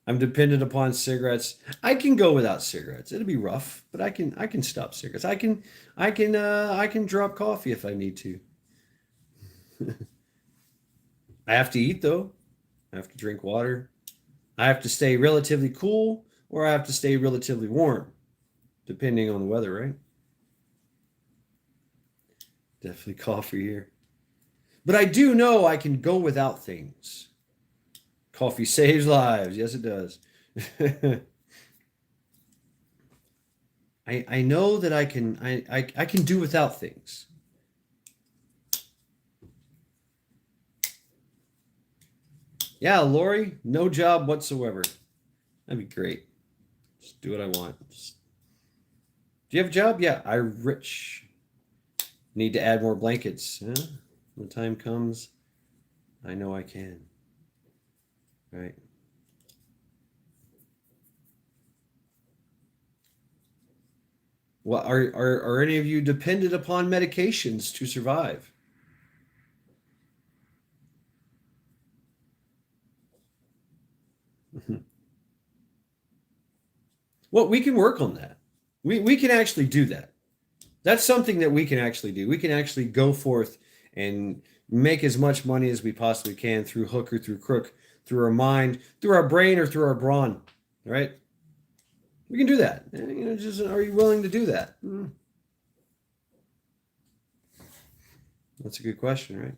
I'm dependent upon cigarettes. I can go without cigarettes. It'll be rough, but I can stop cigarettes. I can drop coffee if I need to. I have to eat though. I have to drink water. I have to stay relatively cool or I have to stay relatively warm, depending on the weather, right? Definitely coffee here. But I do know I can go without things. Coffee saves lives. Yes, it does. I know that I can do without things. Yeah, Lori, no job whatsoever. That'd be great. Just do what I want. Do you have a job? Yeah, I'm rich. Need to add more blankets. Yeah? When the time comes, I know I can. Right. Well, are any of you dependent upon medications to survive? Well, we can work on that. We can actually do that. That's something that we can actually do. We can actually go forth and make as much money as we possibly can through hook or through crook, through our mind, through our brain, or through our brawn. Right? We can do that. Just are you willing to do that? That's a good question, right?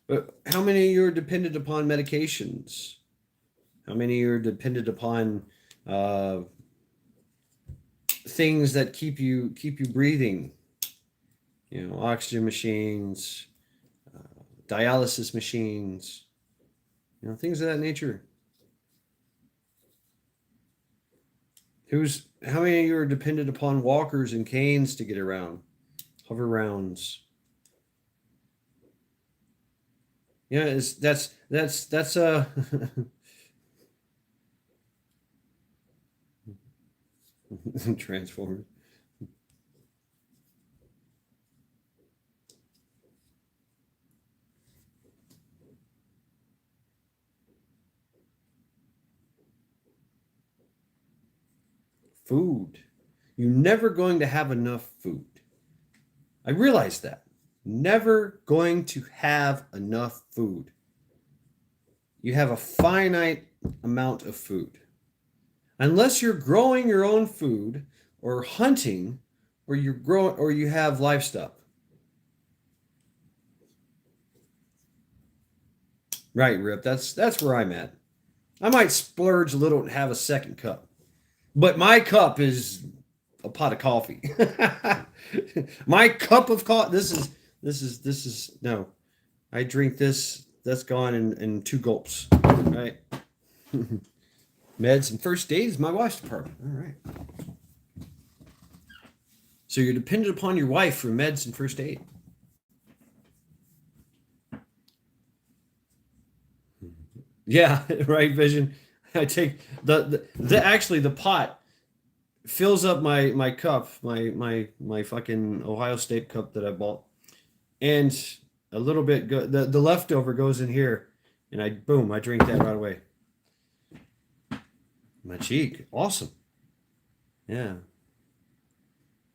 But how many of you are dependent upon medications? How many are dependent upon things that keep you breathing? Oxygen machines, dialysis machines, things of that nature. How many of you are dependent upon walkers and canes to get around, hover rounds? Yeah, that's Transformers. Food. You're never going to have enough food. I realize that. Never going to have enough food. You have a finite amount of food. Unless you're growing your own food or hunting or you have livestock. Right, Rip. That's where I'm at. I might splurge a little and have a second cup. But my cup is a pot of coffee. My cup of coffee. This is no. I drink this. That's gone in 2 gulps. Right. Meds and first aid is my wife's department. All right. So you're dependent upon your wife for meds and first aid. Yeah, right, Vision. I take the pot fills up my cup, my fucking Ohio State cup that I bought, and a little bit the leftover goes in here, and I drink that right away. My cheek, awesome. Yeah.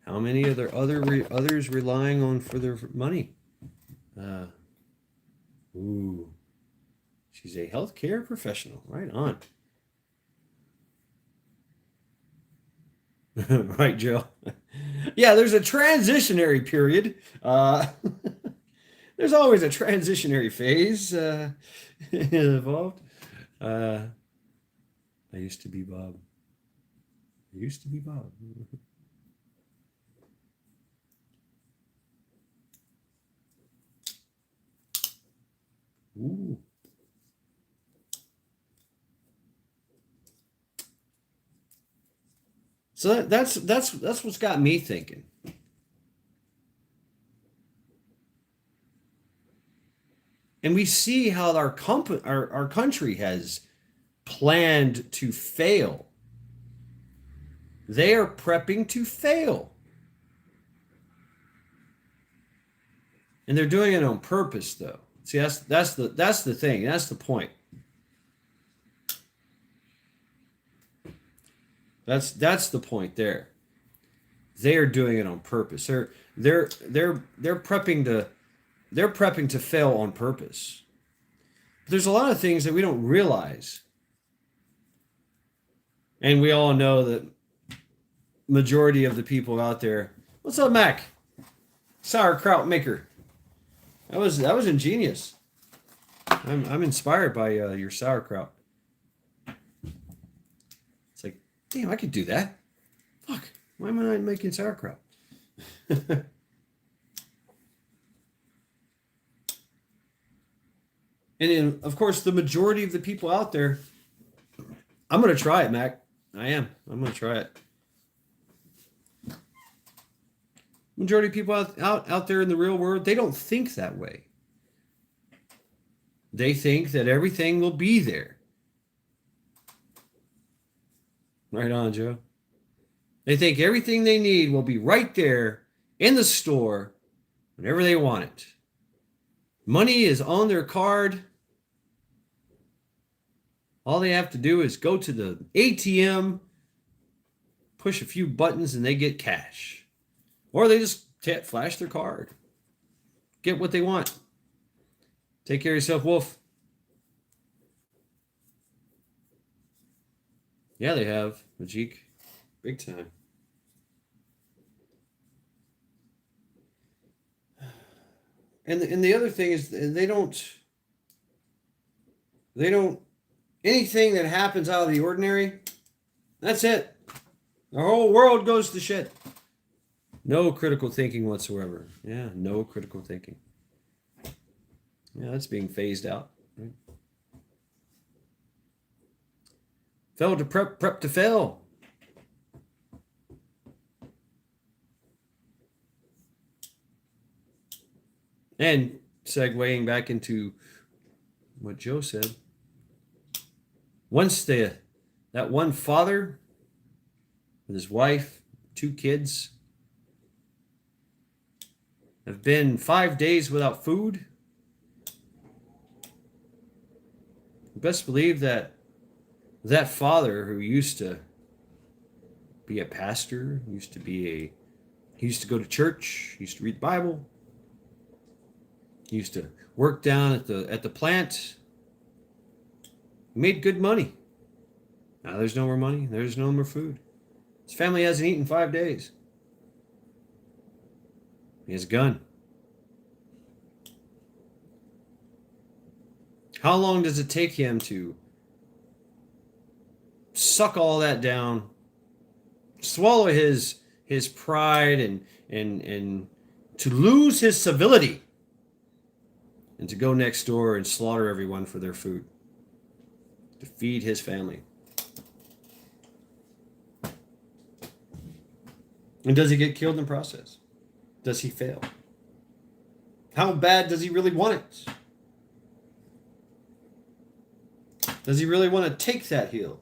How many are there others relying on for their money? Ooh, she's a healthcare professional. Right on. Right, Joe. Yeah, there's a transitionary period. There's always a transitionary phase involved. I used to be Bob. I used to be Bob. Ooh. So that's what's got me thinking. And we see how our country has planned to fail. They are prepping to fail. And they're doing it on purpose, though. See, that's the thing. That's the point. That's the point there. They are doing it on purpose. They're prepping to fail on purpose. But there's a lot of things that we don't realize. And we all know that majority of the people out there. What's up, Mac? Sauerkraut maker. That was ingenious. I'm inspired by your sauerkraut. It's like, damn, I could do that. Fuck, why am I not making sauerkraut? And then, of course, the majority of the people out there, I'm going to try it, Mac. I am. I'm going to try it. Majority of people out there in the real world, they don't think that way. They think that everything will be there. Right on, Joe. They think everything they need will be right there in the store whenever they want it. Money is on their card. All they have to do is go to the ATM, push a few buttons, and they get cash. Or they just flash their card. Get what they want. Take care of yourself, Wolf. Yeah, they have. Majik. Big time. And the other thing is they don't anything that happens out of the ordinary, that's it. The whole world goes to shit. No critical thinking whatsoever. Yeah, no critical thinking. Yeah, that's being phased out. Right? Fail to prep to fail. And segueing back into what Joe said, once that one father with his wife, 2 kids, have been 5 days without food, you best believe that father who used to be a pastor, he used to go to church, he used to read the Bible, he used to work down at the plant, he made good money. Now there's no more money, there's no more food. His family hasn't eaten 5 days. He has a gun. How long does it take him to suck all that down, swallow his pride and to lose his civility, and to go next door and slaughter everyone for their food, to feed his family? And does he get killed in the process? Does he fail? How bad does he really want it? Does he really want to take that hill?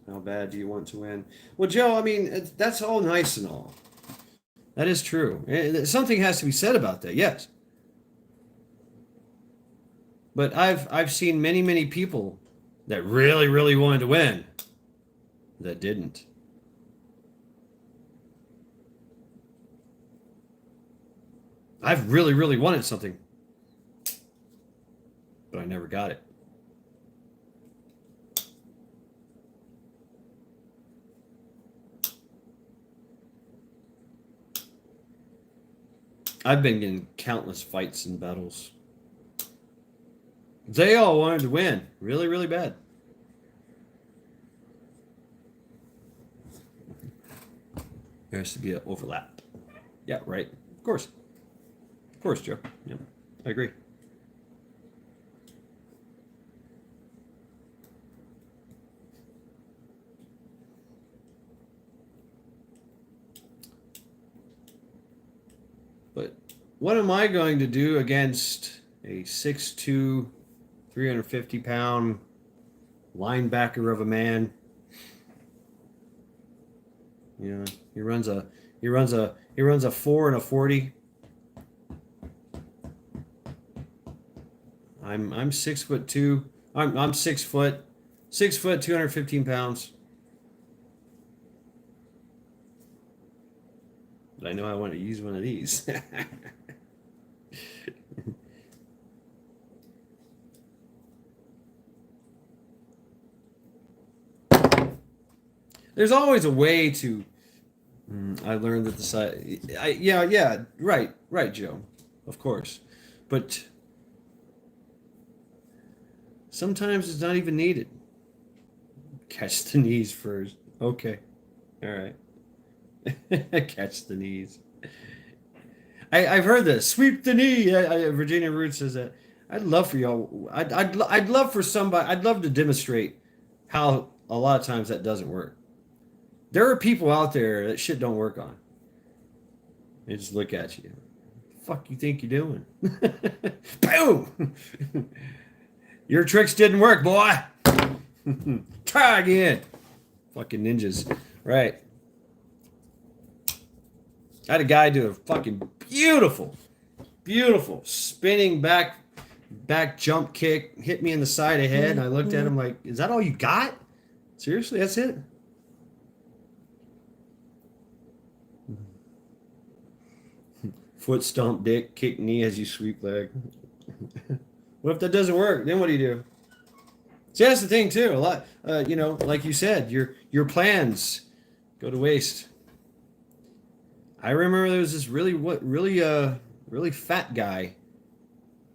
How bad do you want to win? Well, Joe, I mean, that's all nice and all. That is true. Something has to be said about that, yes. But I've seen many people that really wanted to win that didn't. I've really wanted something, but I never got it. I've been in countless fights and battles. They all wanted to win really bad. There has to be an overlap. Yeah, right. Of course, Joe. Yeah, I agree. But what am I going to do against a 6'2", 350-pound linebacker of a man? You know, he runs a 4 and a 40. I'm 6'2". I'm 6 foot, 215 pounds. But I know I want to use one of these. There's always a way to. I learned that the side. Yeah, right, Joe. Of course, but sometimes it's not even needed. Catch the knees first. Okay, all right. Catch the knees. I've heard this. Sweep the knee. Virginia Root says that. I'd love for y'all. I'd love for somebody. I'd love to demonstrate how a lot of times that doesn't work. There are people out there that shit don't work on. They just look at you. What the fuck you think you're doing? Boom! Your tricks didn't work, boy. Try again. Fucking ninjas. Right. I had a guy do a fucking beautiful spinning back jump kick, hit me in the side of the head, and I looked at him like, is that all you got? Seriously, that's it? Foot stomp, dick, kick knee as you sweep leg. What if that doesn't work? Then what do you do? See, that's the thing too. A lot, like you said, your plans go to waste. I remember there was this really fat guy,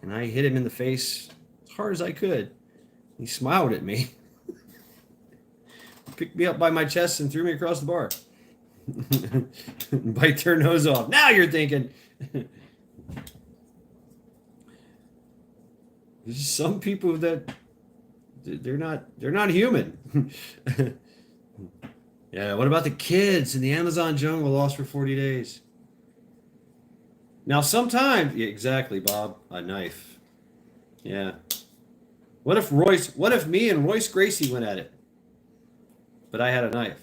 and I hit him in the face as hard as I could. He smiled at me, picked me up by my chest, and threw me across the bar. Bite their nose off. Now you're thinking. There's some people that they're not human. Yeah, what about the kids in the Amazon jungle lost for 40 days? Now sometimes, yeah, exactly, Bob, a knife. Yeah. What if me and Royce Gracie went at it? But I had a knife.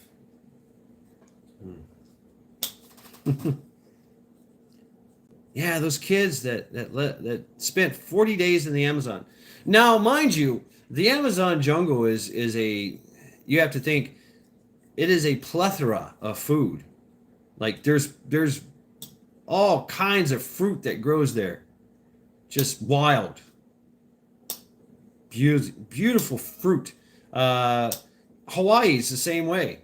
Yeah, those kids that spent 40 days in the Amazon. Now, mind you, the Amazon jungle is a, you have to think, it is a plethora of food. Like there's all kinds of fruit that grows there. Just wild. Beautiful fruit. Hawaii is the same way.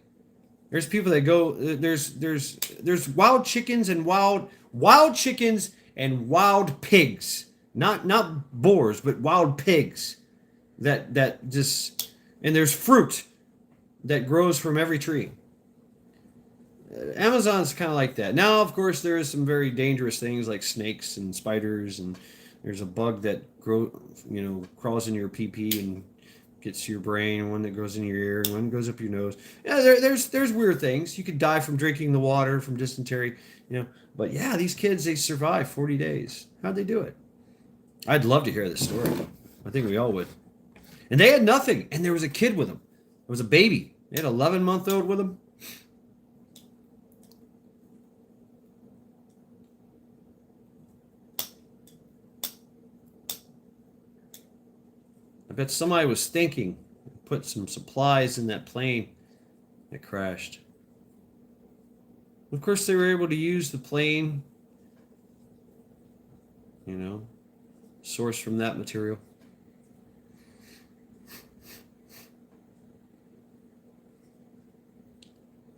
There's people that go, there's wild chickens and wild pigs. Not boars, but wild pigs that just, and there's fruit that grows from every tree. Amazon's kind of like that. Now, of course, there is some very dangerous things like snakes and spiders, and there's a bug that crawls in your pee pee and gets to your brain, and one that goes in your ear, and one goes up your nose. Yeah, there's weird things. You could die from drinking the water, from dysentery, But yeah, these kids, they survive 40 days. How'd they do it? I'd love to hear this story. I think we all would. And they had nothing, and there was a kid with them. It was a baby. They had an 11-month-old with them. I bet somebody was thinking, put some supplies in that plane that crashed. Of course, they were able to use the plane, source from that material.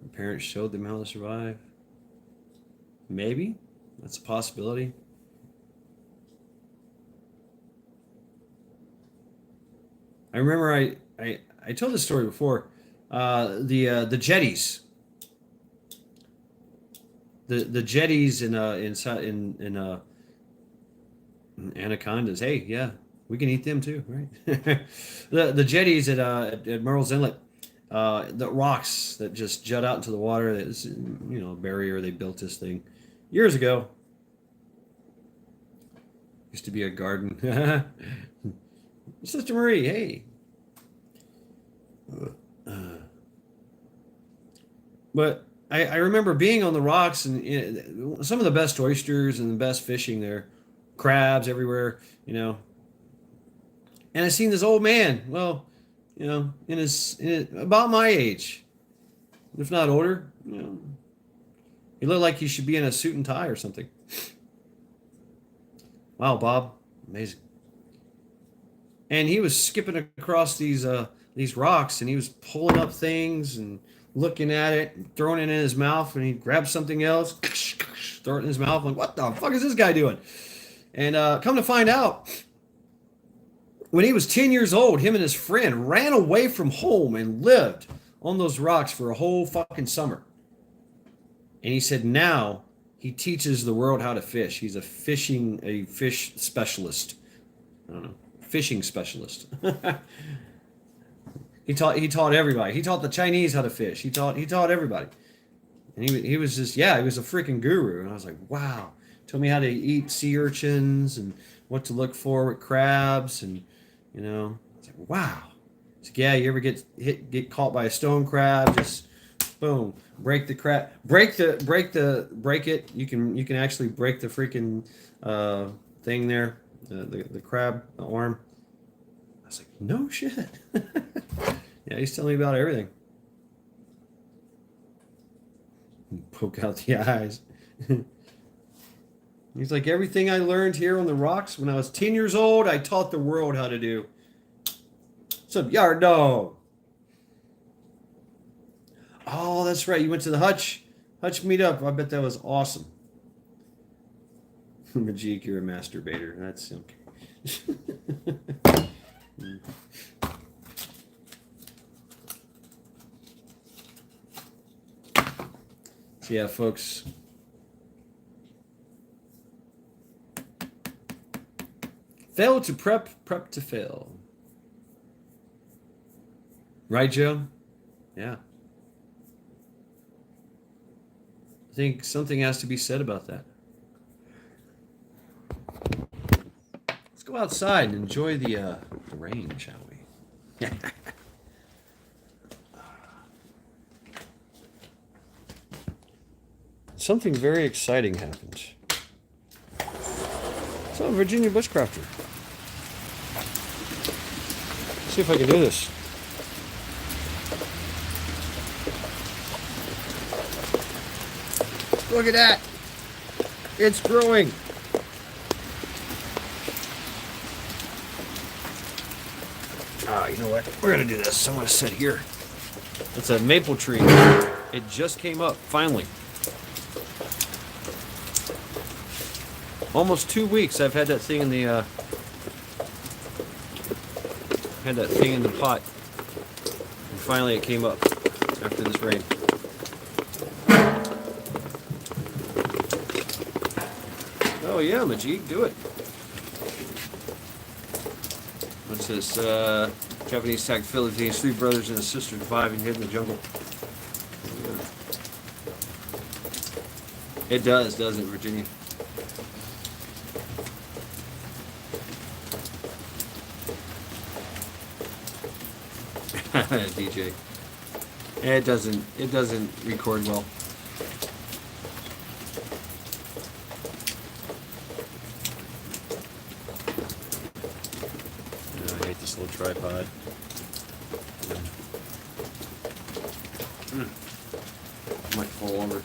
The parents showed them how to survive. Maybe that's a possibility. I remember I told this story before. The jetties. The jetties in anacondas. Hey, yeah, we can eat them too, right? the jetties at Murrells Inlet. The rocks that just jut out into the water. That's a barrier. They built this thing years ago. Used to be a garden. Sister Marie, hey. But I remember being on the rocks and some of the best oysters and the best fishing there, crabs everywhere, And I seen this old man, well, in his about my age, if not older, he looked like he should be in a suit and tie or something. Wow, Bob, amazing. And he was skipping across these rocks, and he was pulling up things and looking at it and throwing it in his mouth, and he'd grab something else, throw it in his mouth. I'm like, what the fuck is this guy doing? And come to find out, when he was 10 years old, him and his friend ran away from home and lived on those rocks for a whole fucking summer. And he said now he teaches the world how to fish. He's a fish specialist. I don't know. Fishing specialist. He taught everybody. He taught the Chinese how to fish. He taught everybody. And he was just, he was a freaking guru. And I was like, wow. Told me how to eat sea urchins and what to look for with crabs, and I was like, wow. He's like, yeah, you ever get caught by a stone crab, just boom, break the crab, break it. You can actually break the freaking thing there, the crab arm. I was like, no shit. Yeah, he's telling me about everything. Poke out the eyes. He's like, everything I learned here on the rocks when I was 10 years old, I taught the world how to do. What's up, yard dog? Oh, that's right. You went to the Hutch meetup. I bet that was awesome. Majik, you're a masturbator. That's okay. So yeah, folks. Fail to prep to fail. Right, Joe? Yeah. I think something has to be said about that. Let's go outside and enjoy the rain, shall we? Something very exciting happened. So, Virginia Bushcrafter. See if I can do this. Look at that. It's growing. You know what? We're going to do this. I'm going to sit here. It's a maple tree. It just came up, finally. Almost 2 weeks I've had that thing in the pot, and finally it came up after this rain. Oh yeah, Majid, do it. What's this? Japanese attack Philippines. 3 brothers and a sister surviving hid in the jungle. Yeah. It does, doesn't it, Virginia? DJ. It doesn't record well. I hate this little tripod. I might fall over.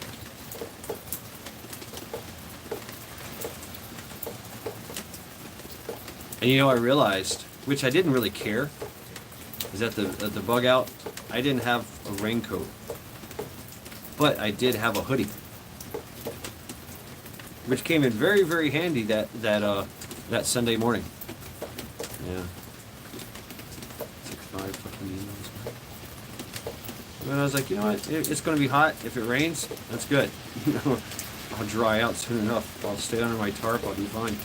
And you know, I realized, which I didn't really care, is that the bug out, I didn't have a raincoat, but I did have a hoodie, which came in very, very handy that Sunday morning. Yeah. 6-5 fucking emails. And I was like, you know what? It's going to be hot. If it rains, that's good. I'll dry out soon enough. I'll stay under my tarp. I'll be fine.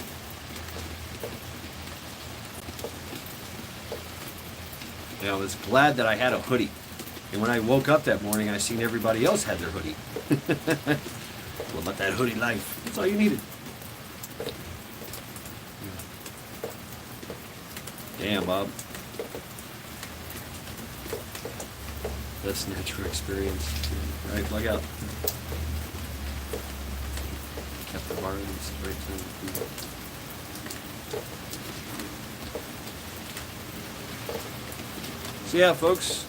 Yeah, I was glad that I had a hoodie. And when I woke up that morning, I seen everybody else had their hoodie. Well, about that hoodie life. That's all you needed. Damn, Bob. That's natural experience. All right, plug out. Kept the bar in the right time. So yeah, folks.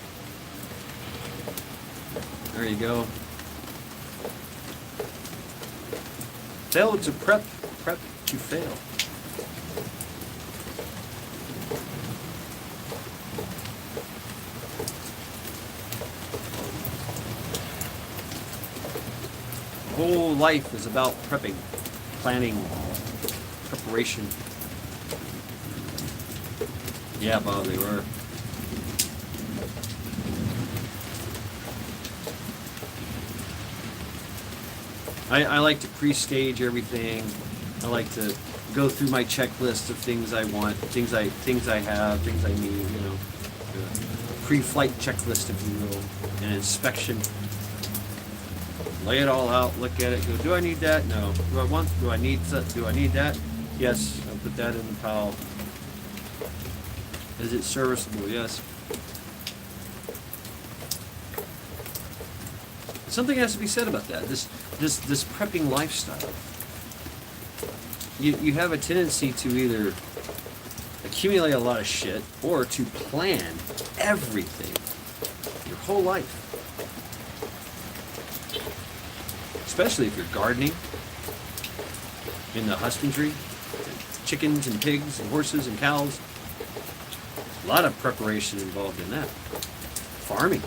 There you go. Fail to prep to fail. Whole life is about prepping, planning, preparation. Yeah, Bob, they were. I like to pre-stage everything. I like to go through my checklist of things I want, things I have, things I need, you know. Pre-flight checklist, if you will, an inspection. Lay it all out, look at it, go, do I need that? No. Do I need that? Yes, I'll put that in the pile. Is it serviceable? Yes. Something has to be said about that. This prepping lifestyle. You have a tendency to either accumulate a lot of shit or to plan everything your whole life. Especially if you're gardening, in the husbandry, chickens and pigs and horses and cows. A lot of preparation involved in that. Farming.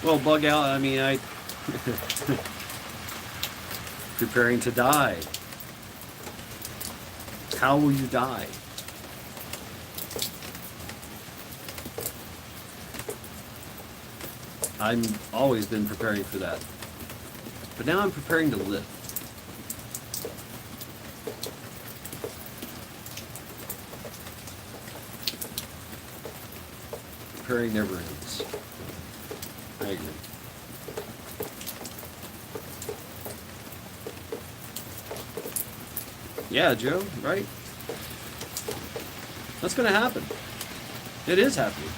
Well, bug out, I mean, preparing to die. How will you die? I've always been preparing for that. But now I'm preparing to live. Preparing never ends. I agree. Yeah, Joe, right? That's going to happen. It is happening.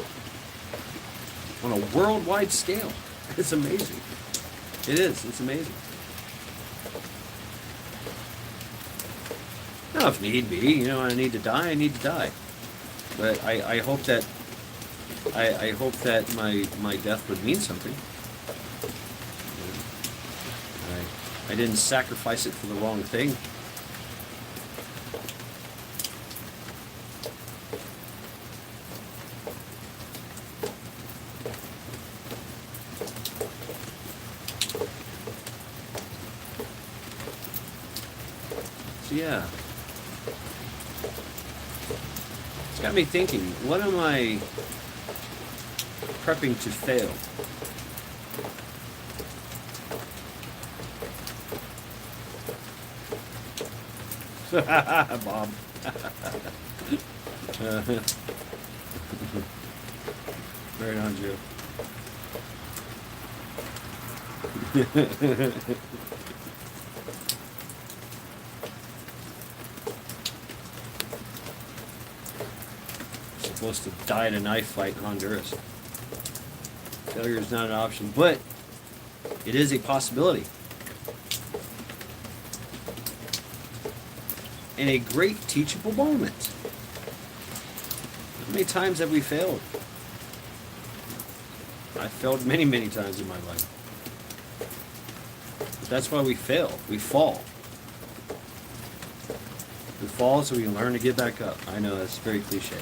On a worldwide scale. It's amazing. It is. It's amazing. Now, if need be, you know, I need to die, I need to die. But I hope that I hope that my death would mean something. I didn't sacrifice it for the wrong thing. yeah. It's got me thinking, what am I prepping to fail? Bob. Right on, Joe. Supposed to die in a knife fight in Honduras. Failure is not an option, but it is a possibility. And a great teachable moment. How many times have we failed? I've failed many, many times in my life. But that's why we fail. We fall. We fall so we can learn to get back up. I know, that's very cliche.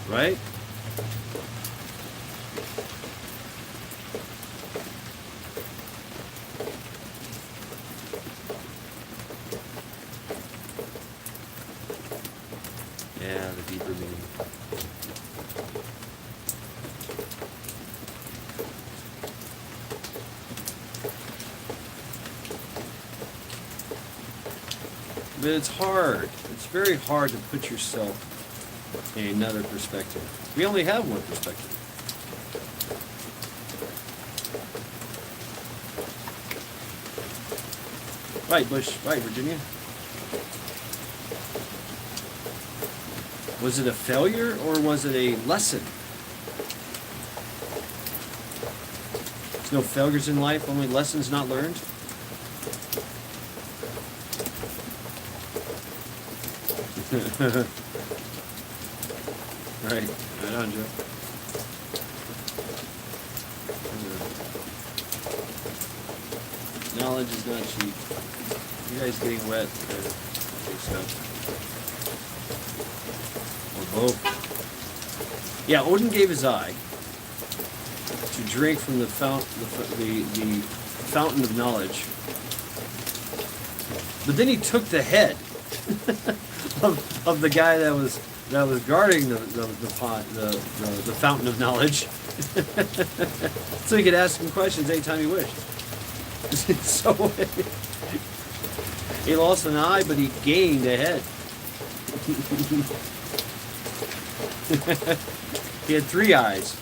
Right? Yeah, the deeper meaning. But it's hard. It's very hard to put yourself in another perspective. We only have one perspective. Right, Bush. Right, Virginia. Was it a failure or was it a lesson? There's no failures in life, only lessons not learned. Right on, Joe. Knowledge is not cheap. You guys getting wet? Or both. Yeah, Odin gave his eye to drink from the fountain of knowledge, but then he took the head of the guy that was guarding the fountain of knowledge, so he could ask him questions anytime he wished. So he lost an eye, but he gained a head. He had 3 eyes.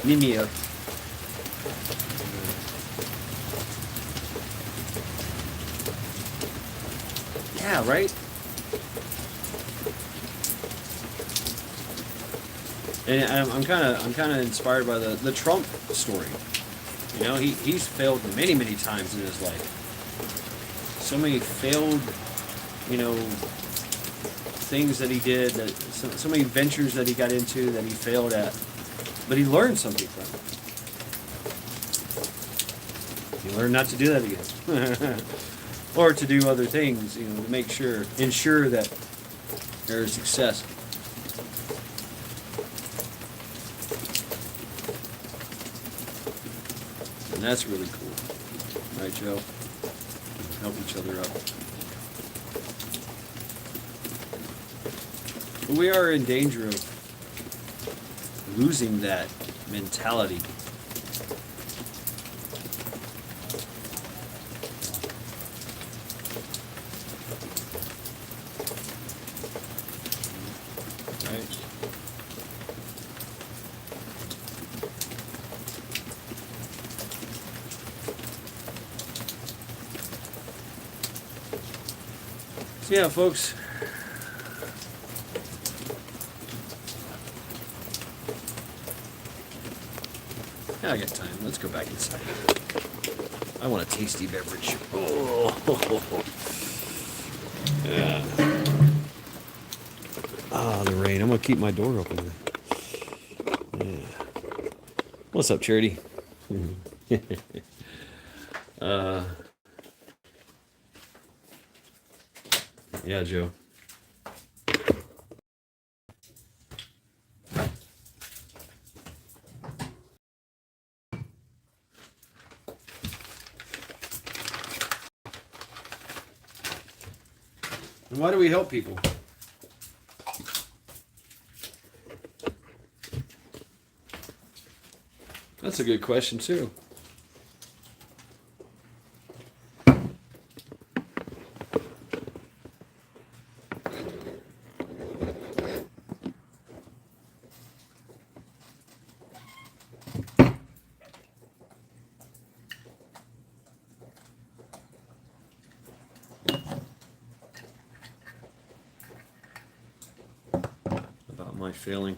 Mimir. Yeah, right? And I'm kind of inspired by the Trump story. You know, he's failed many, many times in his life. So many failed, you know, things that he did, that so many ventures that he got into that he failed at, but he learned something from it. He learned not to do that again, or to do other things, you know, to ensure that there is success. And that's really cool, right, Joe? Help each other up. But we are in danger of losing that mentality. Right? So yeah, folks. I got time. Let's go back inside. I want a tasty beverage. Oh, yeah. Ah, the rain. I'm gonna keep my door open. Yeah. What's up, Charity? Yeah, Joe. Why do we help people? That's a good question too. About my failing.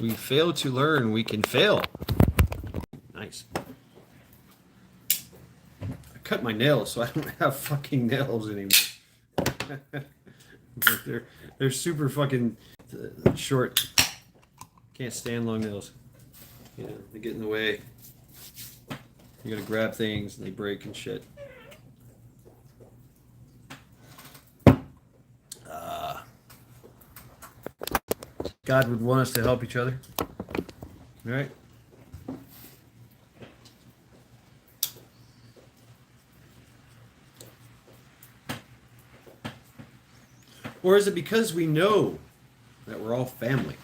We fail to learn, we can fail. Nice. I cut my nails, so I don't have fucking nails anymore. But they're super fucking short. Can't stand long nails. Yeah, they get in the way. You gotta grab things and they break and shit. God would want us to help each other. Right? Or is it because we know that we're all family?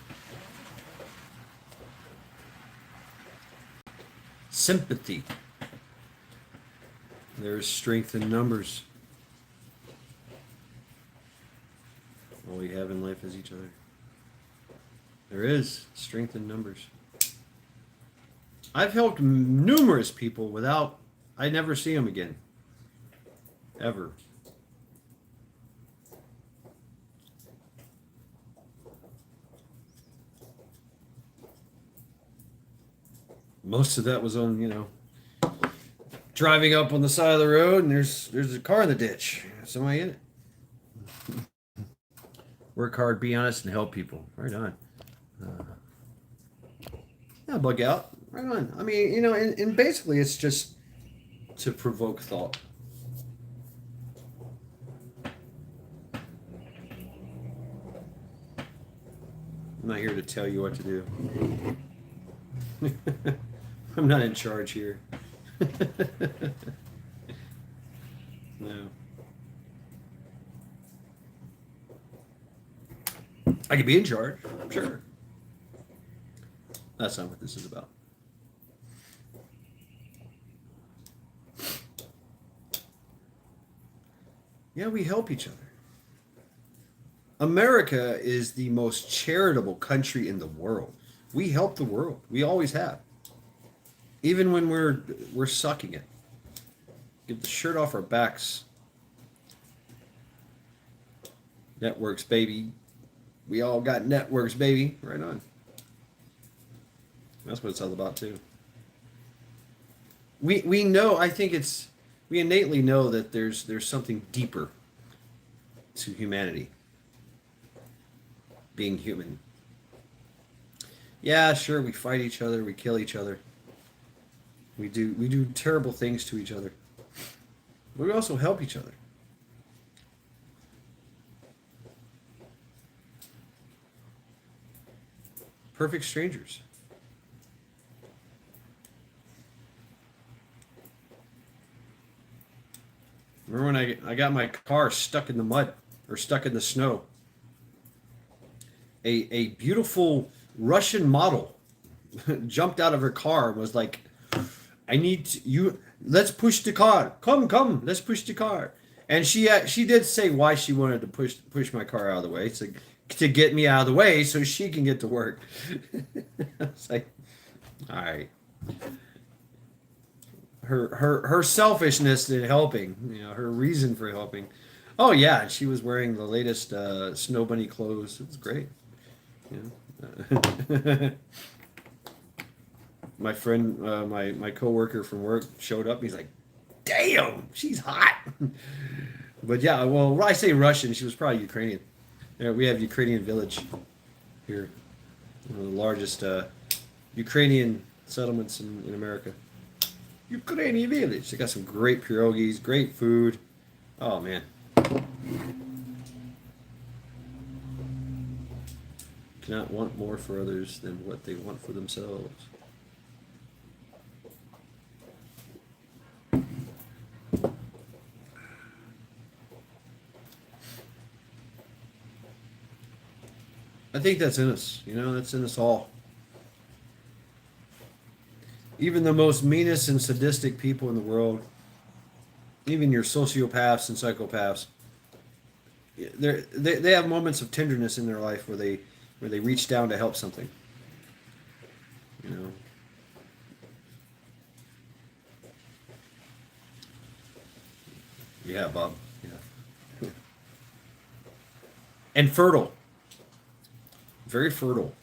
Sympathy. There is strength in numbers. All we have in life is each other. There is strength in numbers. I've helped numerous people without, I never see them again. Ever. Most of that was on, driving up on the side of the road and there's a car in the ditch. Somebody in it. Work hard, be honest, and help people. Right on. Yeah, bug out. Right on. I mean, and basically it's just to provoke thought. I'm not here to tell you what to do. I'm not in charge here. No. I could be in charge, sure. That's not what this is about. Yeah, we help each other. America is the most charitable country in the world. We help the world. We always have. Even when we're sucking it. Get the shirt off our backs. Networks, baby. We all got networks, baby. Right on. That's what it's all about too. We know, I think we innately know that there's something deeper to humanity. Being human. Yeah, sure, we fight each other, we kill each other. We do terrible things to each other. But we also help each other. Perfect strangers. Remember when I got my car stuck in the mud or stuck in the snow? A beautiful Russian model jumped out of her car and was like, let's push the car. Come, let's push the car. And she did say why she wanted to push my car out of the way. It's like, to get me out of the way so she can get to work. It's like, all right. Her selfishness in helping, her reason for helping. Oh yeah, she was wearing the latest Snow Bunny clothes. It was great. My friend, my coworker from work showed up. He's like, "Damn, she's hot." But yeah, well, when I say Russian, she was probably Ukrainian. We have Ukrainian village here, one of the largest Ukrainian settlements in America. Ukrainian village. They got some great pierogies, great food. Oh man. Can not want more for others than what they want for themselves. I think that's in us, that's in us all. Even the most meanest and sadistic people in the world, even your sociopaths and psychopaths, they have moments of tenderness in their life where they reach down to help something. Yeah, Bob. Yeah. And fertile. Very fertile.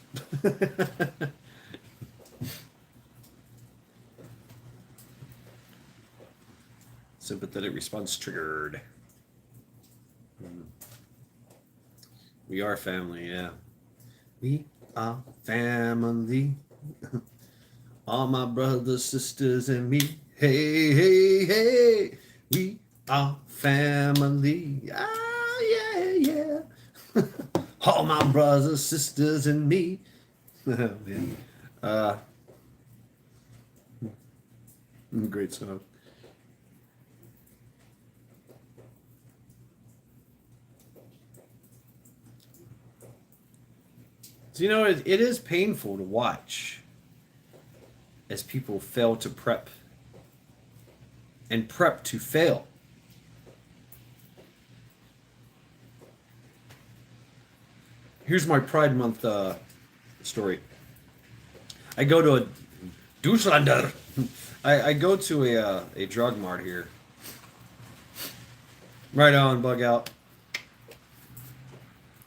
Sympathetic response triggered. We are family, yeah. We are family. All my brothers, sisters, and me. Hey, hey, hey. We are family. Ah, yeah, yeah. All my brothers, sisters, and me. Man. Great song. So, it is painful to watch as people fail to prep and prep to fail. Here's my Pride Month story. I go to a Deutschlander. I go to a drug mart here. Right on, bug out.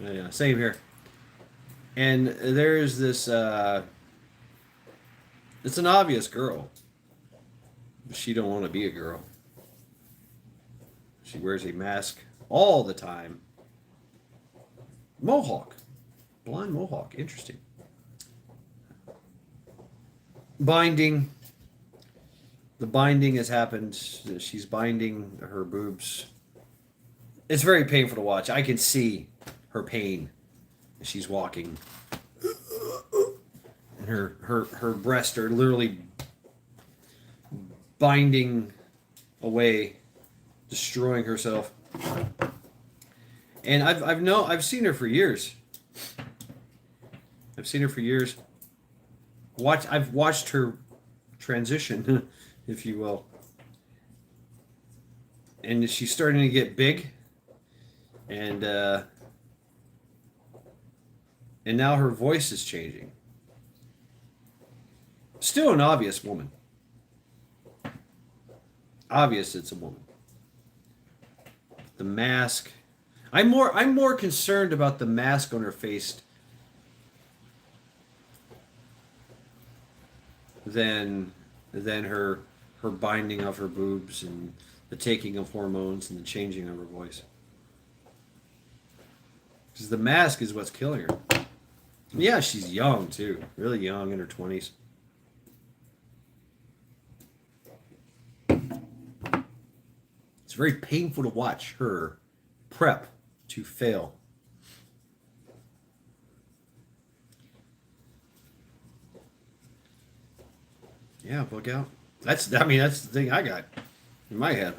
Yeah, same here. And there's this, it's an obvious girl. She don't want to be a girl. She wears a mask all the time. Mohawk. Blonde mohawk. Interesting. Binding. The binding has happened. She's binding her boobs. It's very painful to watch. I can see her pain. She's walking, and her breasts are literally binding away, destroying herself. And I've seen her for years. I've seen her for years. I've watched her transition, if you will. And she's starting to get big, and now her voice is changing. Still an obvious woman. Obvious it's a woman. The mask. I'm more concerned about the mask on her face than her binding of her boobs and the taking of hormones and the changing of her voice. Because the mask is what's killing her. Yeah, she's young too. Really young, in her 20s. It's very painful to watch her prep to fail. Yeah, bug out. That's the thing I got in my head.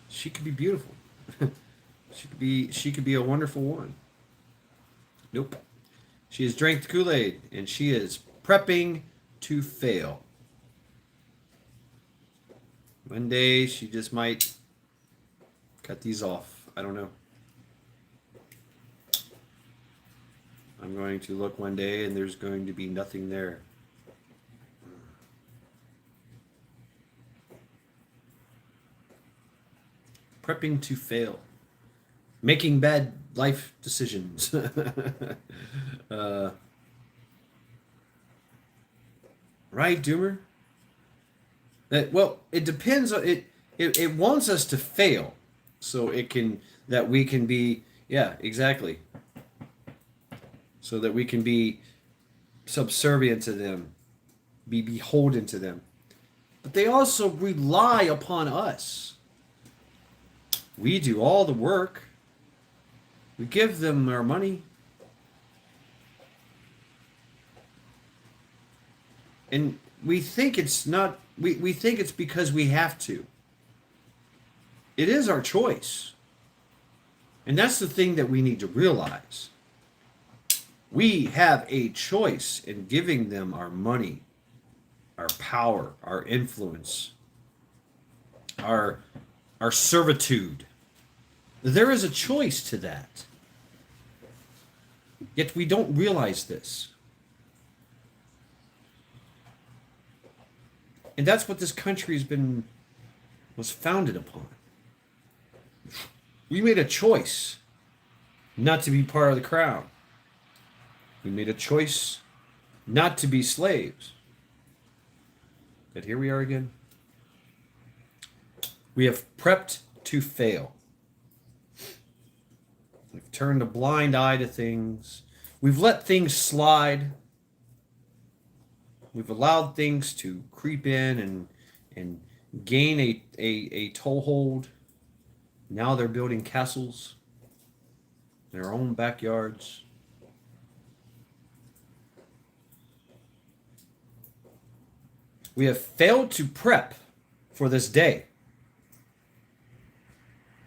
She could be beautiful. She could be a wonderful woman. Nope. She has drank the Kool-Aid, and she is prepping to fail. One day, she just might cut these off. I don't know. I'm going to look one day, and there's going to be nothing there. Prepping to fail. Making bad life decisions. Right, Doomer? It depends on it. It wants us to fail, so we can be, yeah, exactly. So that we can be subservient to them, be beholden to them. But they also rely upon us. We do all the work. We give them our money. And we think it's not, we think it's because we have to. It is our choice. And that's the thing that we need to realize. We have a choice in giving them our money, our power, our influence, our servitude. There is a choice to that. Yet we don't realize this. And that's what this country was founded upon. We made a choice not to be part of the crown. We made a choice not to be slaves. But here we are again. We have prepped to fail. We've turned a blind eye to things. We've let things slide. We've allowed things to creep in and gain a toehold. Now they're building castles in their own backyards. We have failed to prep for this day.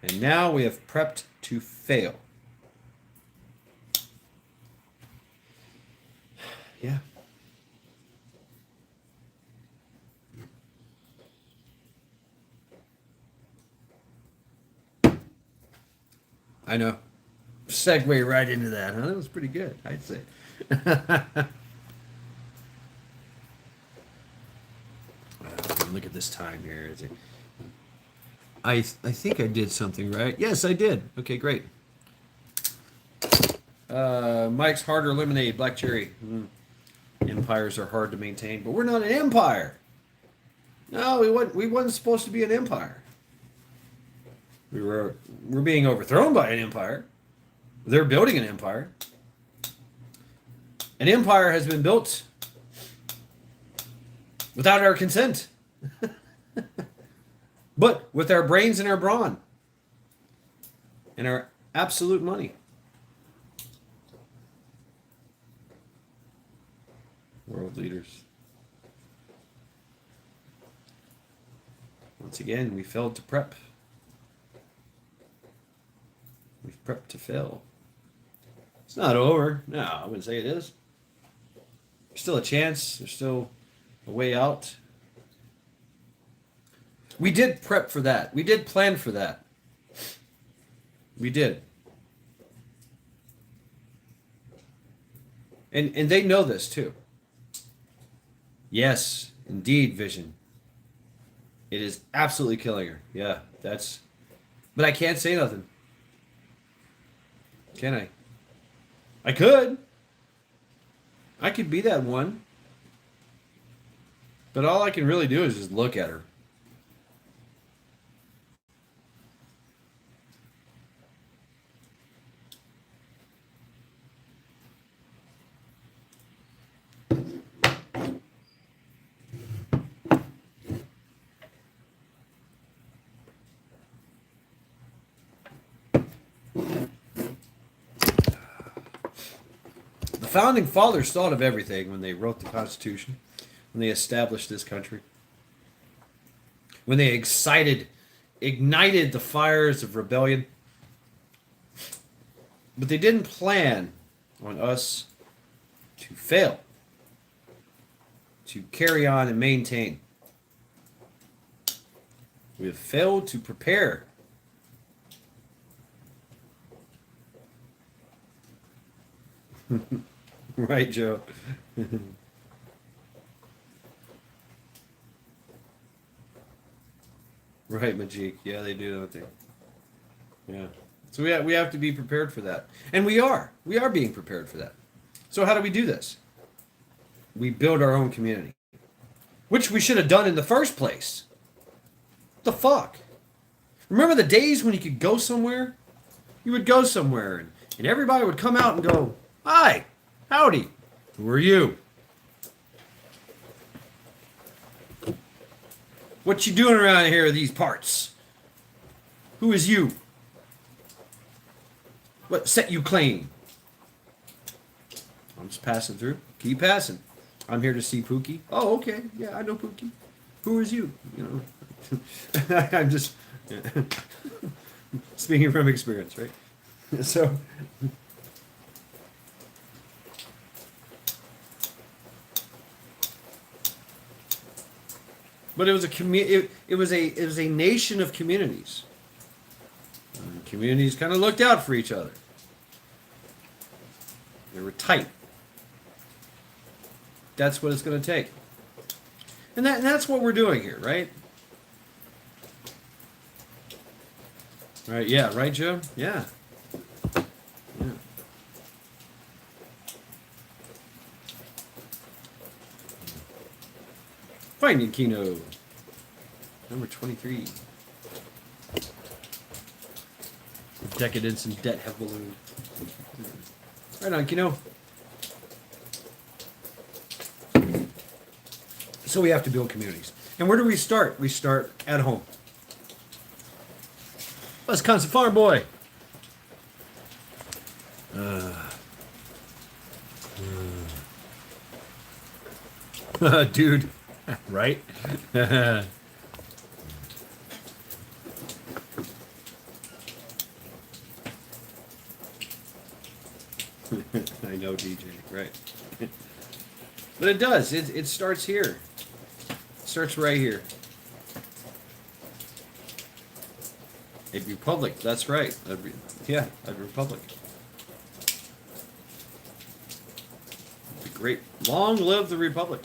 And now we have prepped to fail. Yeah. I know. Segue right into that, huh? That was pretty good, I'd say. Look at this time here. I think I did something right. Yes, I did. Okay, great. Mike's Harder Lemonade, Black Cherry. Empires are hard to maintain, but we're not an empire. No, we wasn't supposed to be an empire. We're being overthrown by an empire. They're building an empire. An empire has been built without our consent. But with our brains and our brawn and our absolute money. World leaders. Once again, we failed to prep. We've prepped to fail. It's not over. No, I wouldn't say it is. There's still a chance. There's still a way out. We did prep for that. We did plan for that. We did. And they know this too. Yes, indeed, Vision. It is absolutely killing her. Yeah, that's... But I can't say nothing. Can I? I could. I could be that one. But all I can really do is just look at her. The founding fathers thought of everything when they wrote the Constitution, when they established this country, when they ignited the fires of rebellion. But they didn't plan on us to fail, to carry on and maintain. We have failed to prepare. Right, Joe. Right, Majik. Yeah, they do, don't they? Yeah. So we have to be prepared for that. And we are. We are being prepared for that. So how do we do this? We build our own community. Which we should have done in the first place. What the fuck? Remember the days when you could go somewhere? You would go somewhere and everybody would come out and go, "Hi, howdy, who are you? What you doing around here in these parts? Who is you? What set you claim?" I'm just passing through. Keep passing. I'm here to see Pookie. Oh, okay. Yeah, I know Pookie. Who is you? You know, I'm just speaking from experience, right? So, but it was a it was a nation of communities. Communities kind of looked out for each other. They were tight. That's what it's going to take. And that's what we're doing here, right? Right, yeah, right, Joe? Yeah. Yeah. Finding Kino. Number 23. Decadence and debt have ballooned. Right on, Kino. So we have to build communities. And where do we start? We start at home. Wisconsin Farm Boy. Dude, right? I know, DJ, right? But it does. It starts here. It starts right here. A republic. That's right. Yeah, a republic. Great. Long live the republic.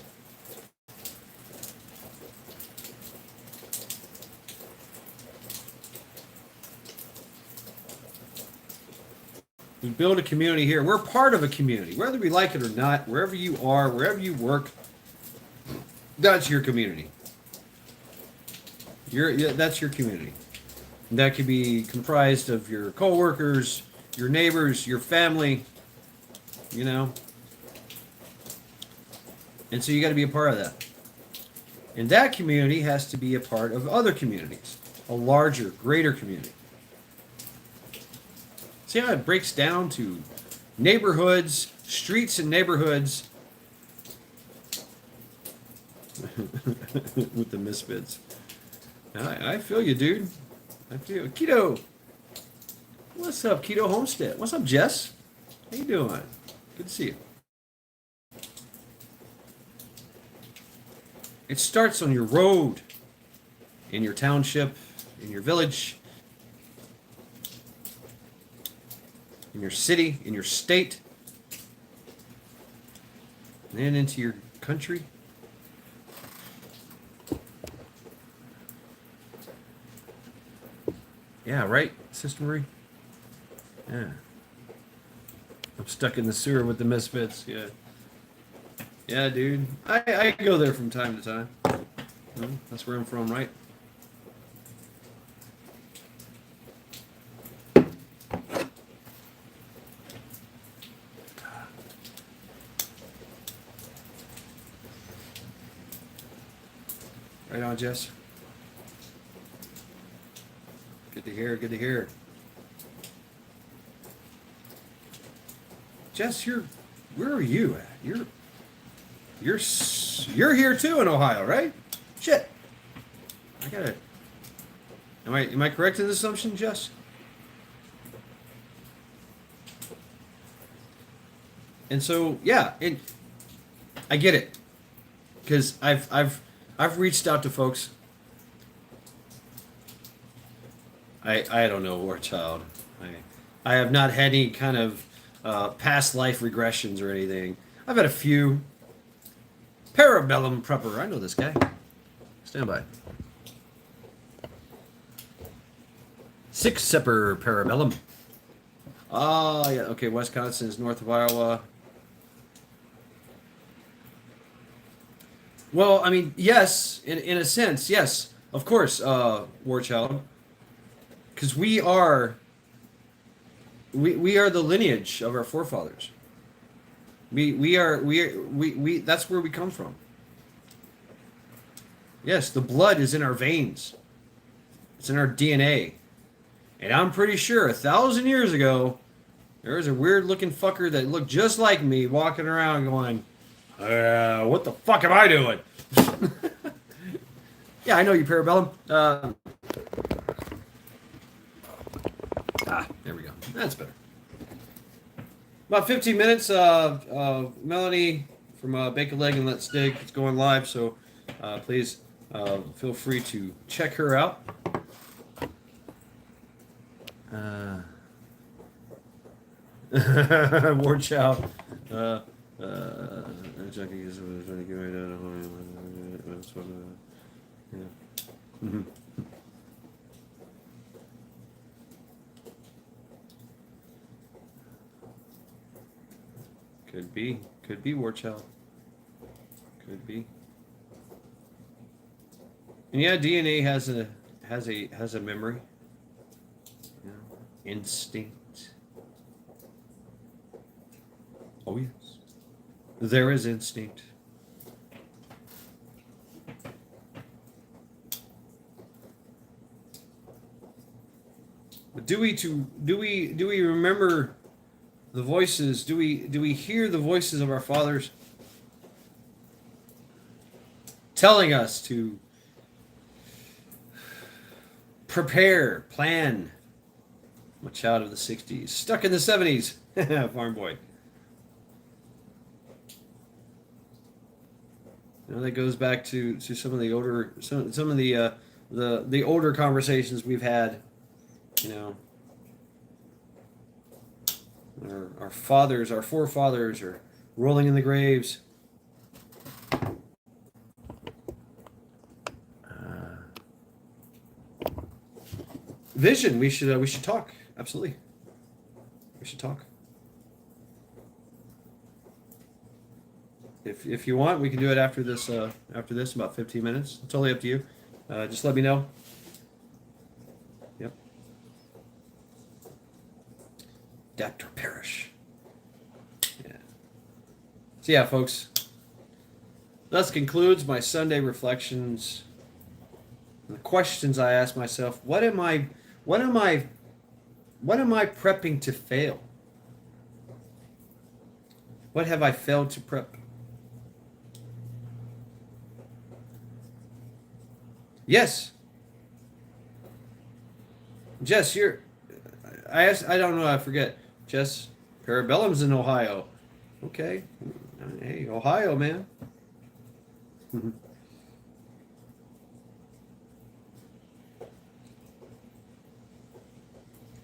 We build a community here. We're part of a community, whether we like it or not. Wherever you are, wherever you work, that's your community. That's your community. And that could be comprised of your coworkers, your neighbors, your family, you know. And so you got to be a part of that. And that community has to be a part of other communities, a larger, greater community. See how it breaks down to neighborhoods, streets and neighborhoods with the misfits. I feel you, dude. I feel you. Keto. What's up, Keto Homestead? What's up, Jess? How you doing? Good to see you. It starts on your road, in your township, in your village, in your city, in your state, and then into your country. Yeah, right, Sister Marie? Yeah. I'm stuck in the sewer with the misfits, yeah. Yeah, dude. I go there from time to time. Well, that's where I'm from, right? Right on, Jess. Good to hear, good to hear. Jess, where are you at? You're here too in Ohio, right? Shit. I gotta. Am I correct in this assumption, Jess? And so yeah, I get it, because I've reached out to folks. I don't know, war child. I have not had any kind of past life regressions or anything. I've had a few. Parabellum prepper. I know this guy. Stand by. Six Sepper Parabellum. Ah, yeah. Okay, Wisconsin is north of Iowa. Well, I mean, yes, in a sense, yes, of course, war child, because we are the lineage of our forefathers. We that's where we come from. Yes, the blood is in our veins. It's in our DNA. And I'm pretty sure 1,000 years ago, there was a weird looking fucker that looked just like me walking around going, What the fuck am I doing? Yeah, I know you, Parabellum. There we go. That's better. About 15 minutes. Melanie from Bake a Leg and Let's Dig is going live, so please feel free to check her out. War Chow. Jackie is trying to get right out of home. Yeah. Could be War Child. Could be. And yeah, DNA has a memory. You know, instinct. Oh yes. There is instinct. But do we remember the voices? Do we hear the voices of our fathers telling us to prepare, plan? I'm a child of the 60s, stuck in the 70s, farm boy. You know, that goes back to some of the older some of the older conversations we've had. You know, our fathers, our forefathers are rolling in the graves. Vision. We should talk. Absolutely. We should talk. If you want, we can do it after this. After this, about 15 minutes. It's totally up to you. Just let me know. Yep. Dr. Parrish. Yeah. So yeah, folks. Thus concludes my Sunday reflections. The questions I ask myself: What am I prepping to fail? What have I failed to prep? Yes. Jess, I don't know, I forget. Jess, Parabellum's in Ohio. Okay. Hey, Ohio, man.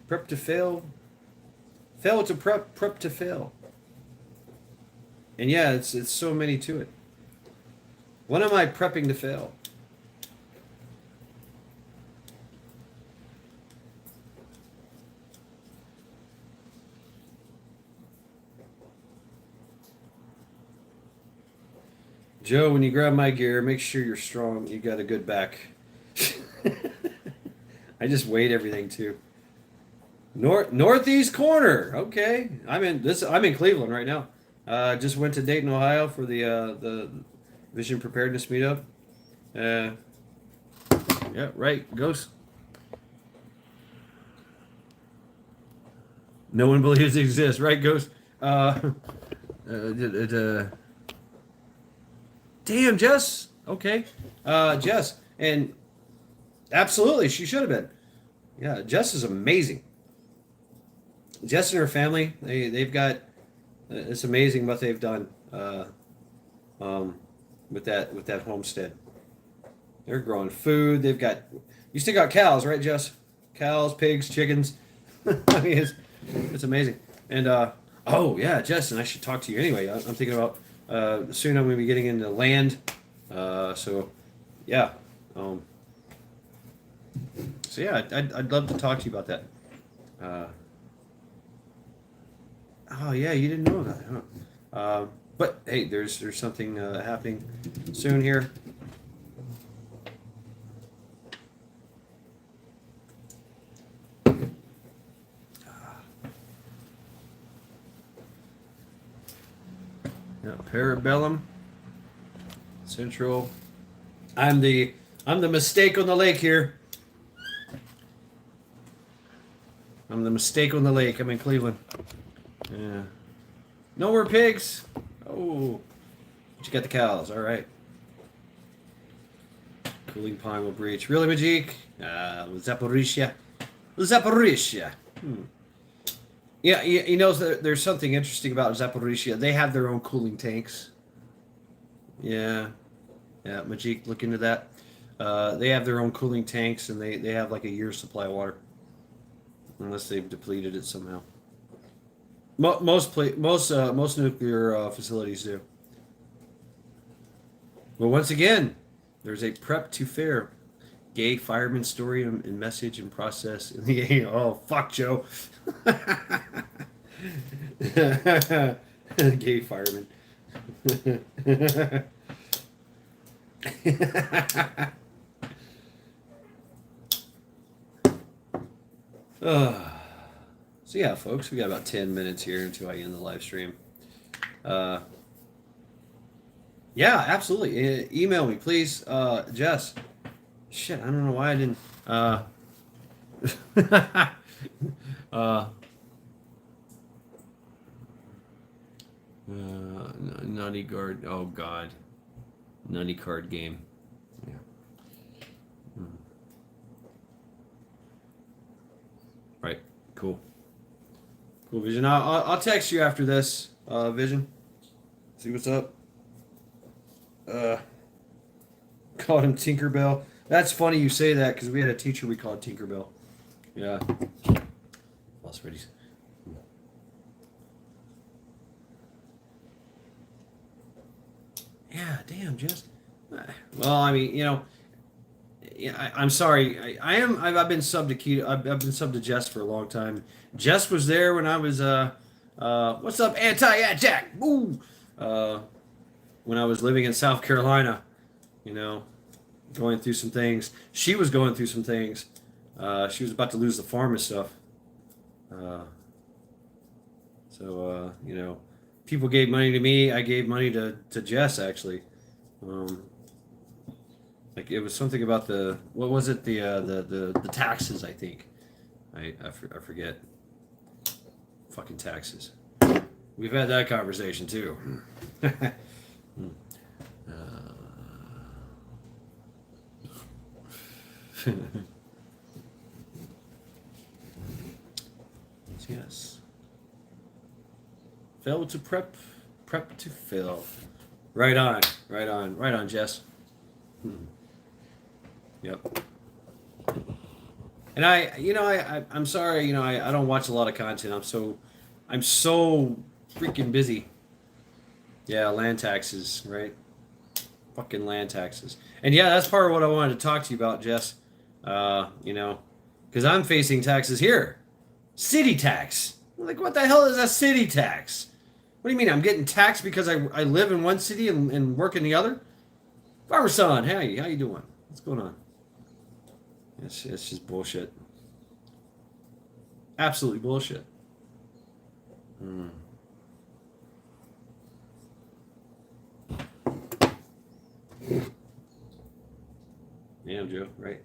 Prep to fail. Fail to prep, prep to fail. And yeah, it's so many to it. When am I prepping to fail? Joe, when you grab my gear, make sure you're strong. You got a good back. I just weighed everything too. Northeast corner. Okay, I'm in Cleveland right now. Just went to Dayton, Ohio for the Vision Preparedness meetup. Yeah, right. Ghost. No one believes it exists, right? Ghost. Damn, Jess. Okay. Jess. And absolutely, she should have been. Yeah, Jess is amazing. Jess and her family, they've got, it's amazing what they've done with that homestead. They're growing food. They've got, you still got cows, right, Jess? Cows, pigs, chickens. I mean, it's amazing. And oh yeah, Jess, and I should talk to you anyway. I'm thinking about soon I'm going to be getting into land. So yeah. So yeah, I'd love to talk to you about that. Oh yeah, you didn't know that, huh? But hey, there's something happening soon here. Yeah, Parabellum Central. I'm the mistake on the lake here. I'm the mistake on the lake. I'm in Cleveland. Yeah. No more pigs. Oh. But you got the cows. All right. Cooling pine will breach. Really, Majik? Zaporizhia. Zaporizhia. Yeah, you know, there's something interesting about Zaporizhia. They have their own cooling tanks. Yeah. Yeah, Majik, look into that. They have their own cooling tanks, and they have like a year's supply of water. Unless they've depleted it somehow. Most nuclear facilities do. But once again, there's a prep to fair. Gay fireman story and message and process. Oh, fuck, Joe. Gay fireman. So yeah, folks, we got about 10 minutes here until I end the live stream. Yeah, absolutely. Email me, please, Jess. Shit, I don't know why I didn't. Nutty guard. Oh God, nutty card game. Yeah. Right. Cool. Cool, Vision. I'll text you after this, Vision. See what's up. Called him Tinkerbell. That's funny you say that because we had a teacher we called Tinkerbell. Yeah. Lost ready. Yeah, damn, Jess. Well, I mean, you know, yeah, I'm sorry. I've been subbed to Keto. I've been subbed to Jess for a long time. Jess was there when I was what's up, Jack? Woo. When I was living in South Carolina, you know, going through some things. She was going through some things. She was about to lose the farm and stuff. You know, people gave money to me. I gave money to Jess, actually. Like it was something about what was it? The taxes, I think. I forget. Fucking taxes. We've had that conversation too. Yes. Fail to prep to fail. Right on, Jess. Yep. And I'm sorry, I don't watch a lot of content. I'm so freaking busy. Yeah, land taxes, right? Fucking land taxes. And yeah, that's part of what I wanted to talk to you about, Jess. Because I'm facing taxes here. City tax. Like, what the hell is a city tax? What do you mean? I'm getting taxed because I live in one city and work in the other? Farmer son, hey, how you doing? What's going on? It's just bullshit. Absolutely bullshit. Damn, Joe, right?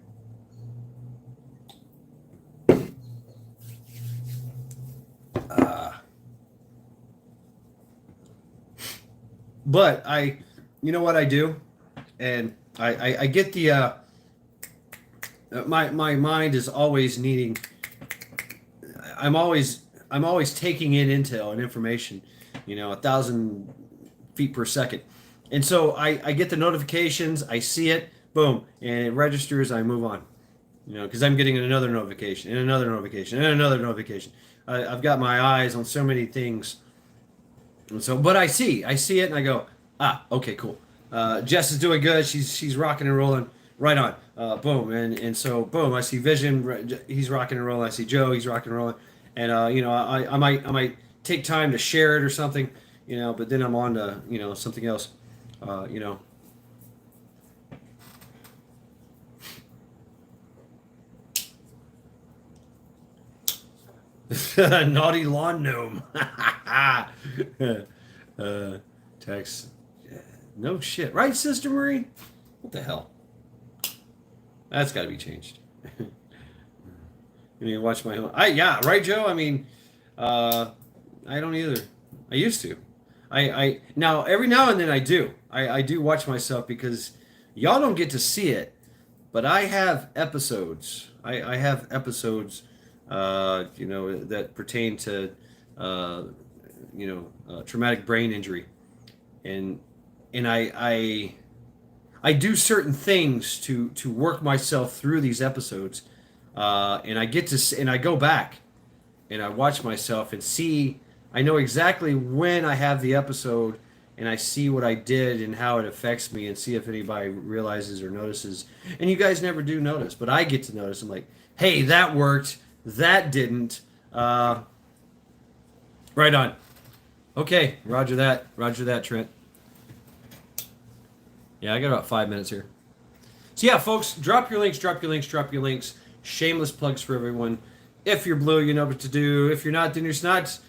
But you know what I do? And I get the, my mind is always needing, I'm always taking in intel and information, 1,000 feet per second. And so I get the notifications, I see it, boom, and it registers, I move on. Because I'm getting another notification, and another notification, and another notification. I've got my eyes on so many things. And so, but I see it, and I go, okay, cool. Jess is doing good. She's rocking and rolling. Right on. Boom, and so boom. I see Vision. He's rocking and rolling. I see Joe. He's rocking and rolling. And I might take time to share it or something. But then I'm on to something else. Naughty lawn gnome. Text. No shit. Right, Sister Marie? What the hell? That's got to be changed. You need to watch my home. Yeah, right, Joe? I mean, I don't either. I used to. I now, every now and then I do. I do watch myself because y'all don't get to see it, but I have episodes. I have episodes, that pertain to, uh, traumatic brain injury, and I do certain things to work myself through these episodes, and I go back and I watch myself and see. I know exactly when I have the episode, and I see what I did and how it affects me, and see if anybody realizes or notices. And you guys never do notice, but I get to notice. I'm like, hey, that worked. That didn't. Right on. Okay, Roger that. Roger that, Trent. Yeah, I got about 5 minutes here. So yeah, folks, drop your links, drop your links, drop your links. Shameless plugs for everyone. If you're blue, you know what to do. If you're not, then you're not.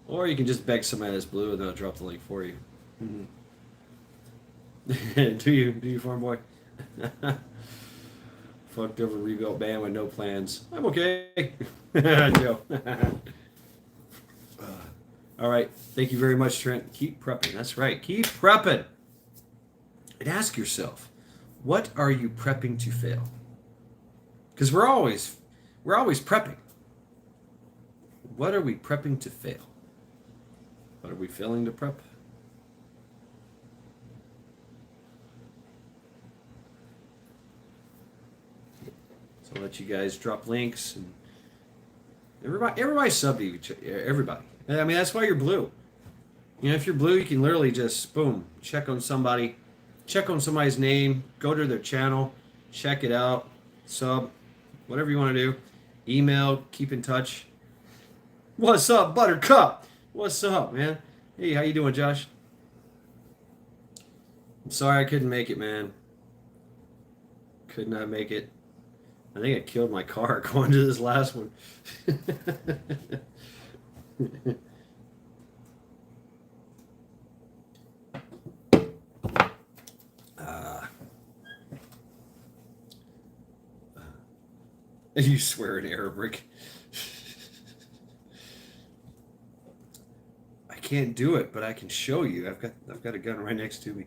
Or you can just beg somebody that's blue and they'll drop the link for you. Mm-hmm. do you, farm boy? Fucked over rebuilt band with no plans. I'm okay. Joe. All right. Thank you very much, Trent. Keep prepping. That's right. Keep prepping. And ask yourself, what are you prepping to fail? Because we're always prepping. What are we prepping to fail? What are we failing to prep? So I'll let you guys drop links, and everybody sub to each everybody. I mean, that's why you're blue. If you're blue, you can literally just boom, check on somebody's name, go to their channel, check it out, sub, whatever you want to do. Email, keep in touch. What's up, Buttercup? What's up, man? Hey, how you doing, Josh? I'm sorry I couldn't make it, man. Could not make it. I think I killed my car going to this last one. You swear in Arabic. I can't do it, but I can show you. I've got a gun right next to me.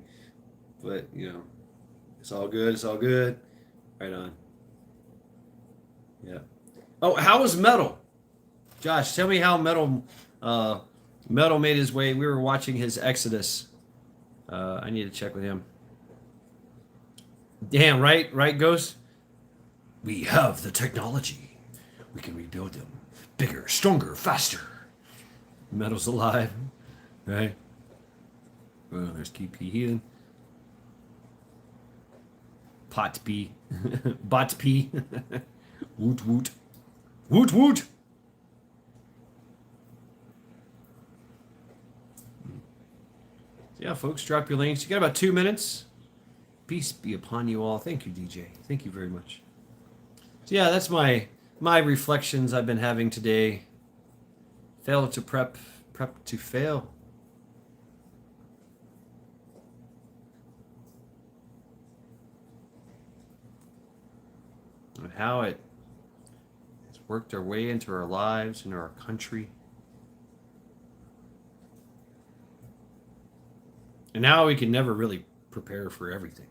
But it's all good. It's all good. Right on. Yeah. Oh, how was Metal? Josh, tell me how Metal made his way. We were watching his Exodus. I need to check with him. Damn, right, Ghost? We have the technology. We can rebuild them. Bigger, stronger, faster. Metal's alive. Right? Oh, there's KP healing. Pot B. Bot P. Woot woot. Woot woot! So yeah, folks, drop your links. You got about 2 minutes. Peace be upon you all. Thank you, DJ. Thank you very much. So yeah, that's my reflections I've been having today. Fail to prep to fail. And how it has worked our way into our lives, into our country. And now we can never really prepare for everything.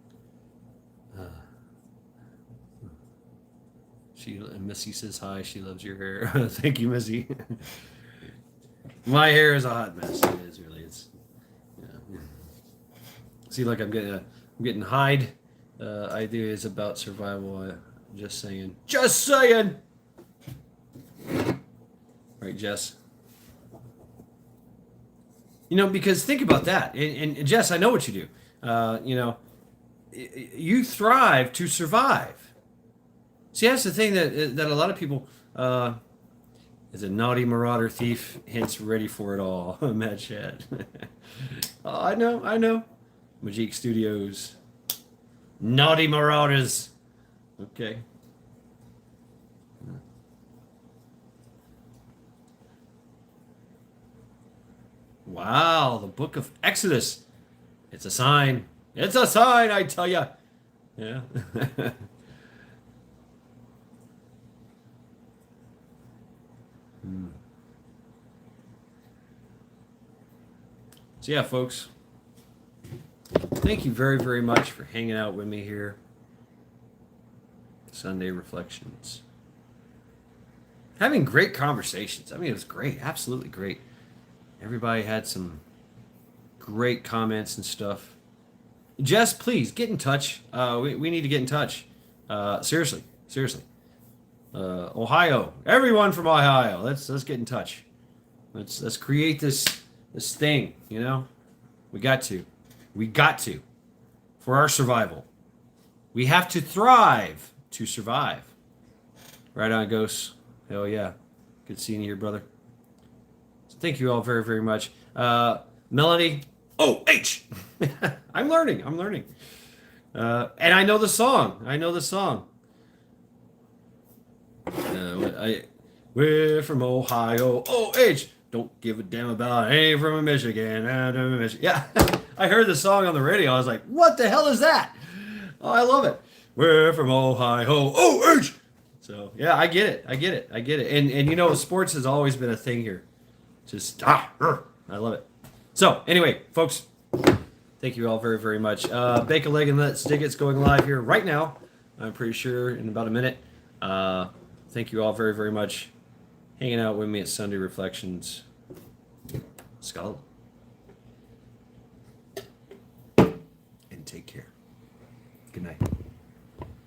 Missy says hi. She loves your hair. Thank you, Missy. My hair is a hot mess. It is really. It's. Yeah. See, like I'm getting hide ideas about survival. Just saying. Just saying. Right, Jess. Because think about that, and Jess, I know what you do. You thrive to survive. See, that's the thing that a lot of people is a naughty marauder thief, hence ready for it all. Mad Shad. Oh, I know. Majik Studios. Naughty marauders. Okay. Wow, the book of Exodus. It's a sign. It's a sign, I tell ya. Yeah. So yeah, folks. Thank you very, very much for hanging out with me here. Sunday Reflections. Having great conversations. I mean, it was great. Absolutely great. Everybody had some great comments and stuff. Jess, please get in touch. We need to get in touch. Seriously. Ohio. Everyone from Ohio. Let's get in touch. Let's create this thing, you know? We got to. For our survival. We have to thrive to survive. Right on, Ghosts. Hell yeah. Good seeing you here, brother. So thank you all very, very much. Melanie OH. I'm learning. And I know the song. We're from Ohio. OH. Don't give a damn about any from Michigan. Yeah. I heard the song on the radio. I was like, what the hell is that? Oh, I love it. We're from Ohio. OH. So, yeah, I get it. And you know, sports has always been a thing here. Just, I love it. So, anyway, folks, thank you all very, very much. Bake a leg and let's dig it's going live here right now. I'm pretty sure in about a minute. Thank you all very, very much. Hanging out with me at Sunday Reflections. Skull. And take care. Good night.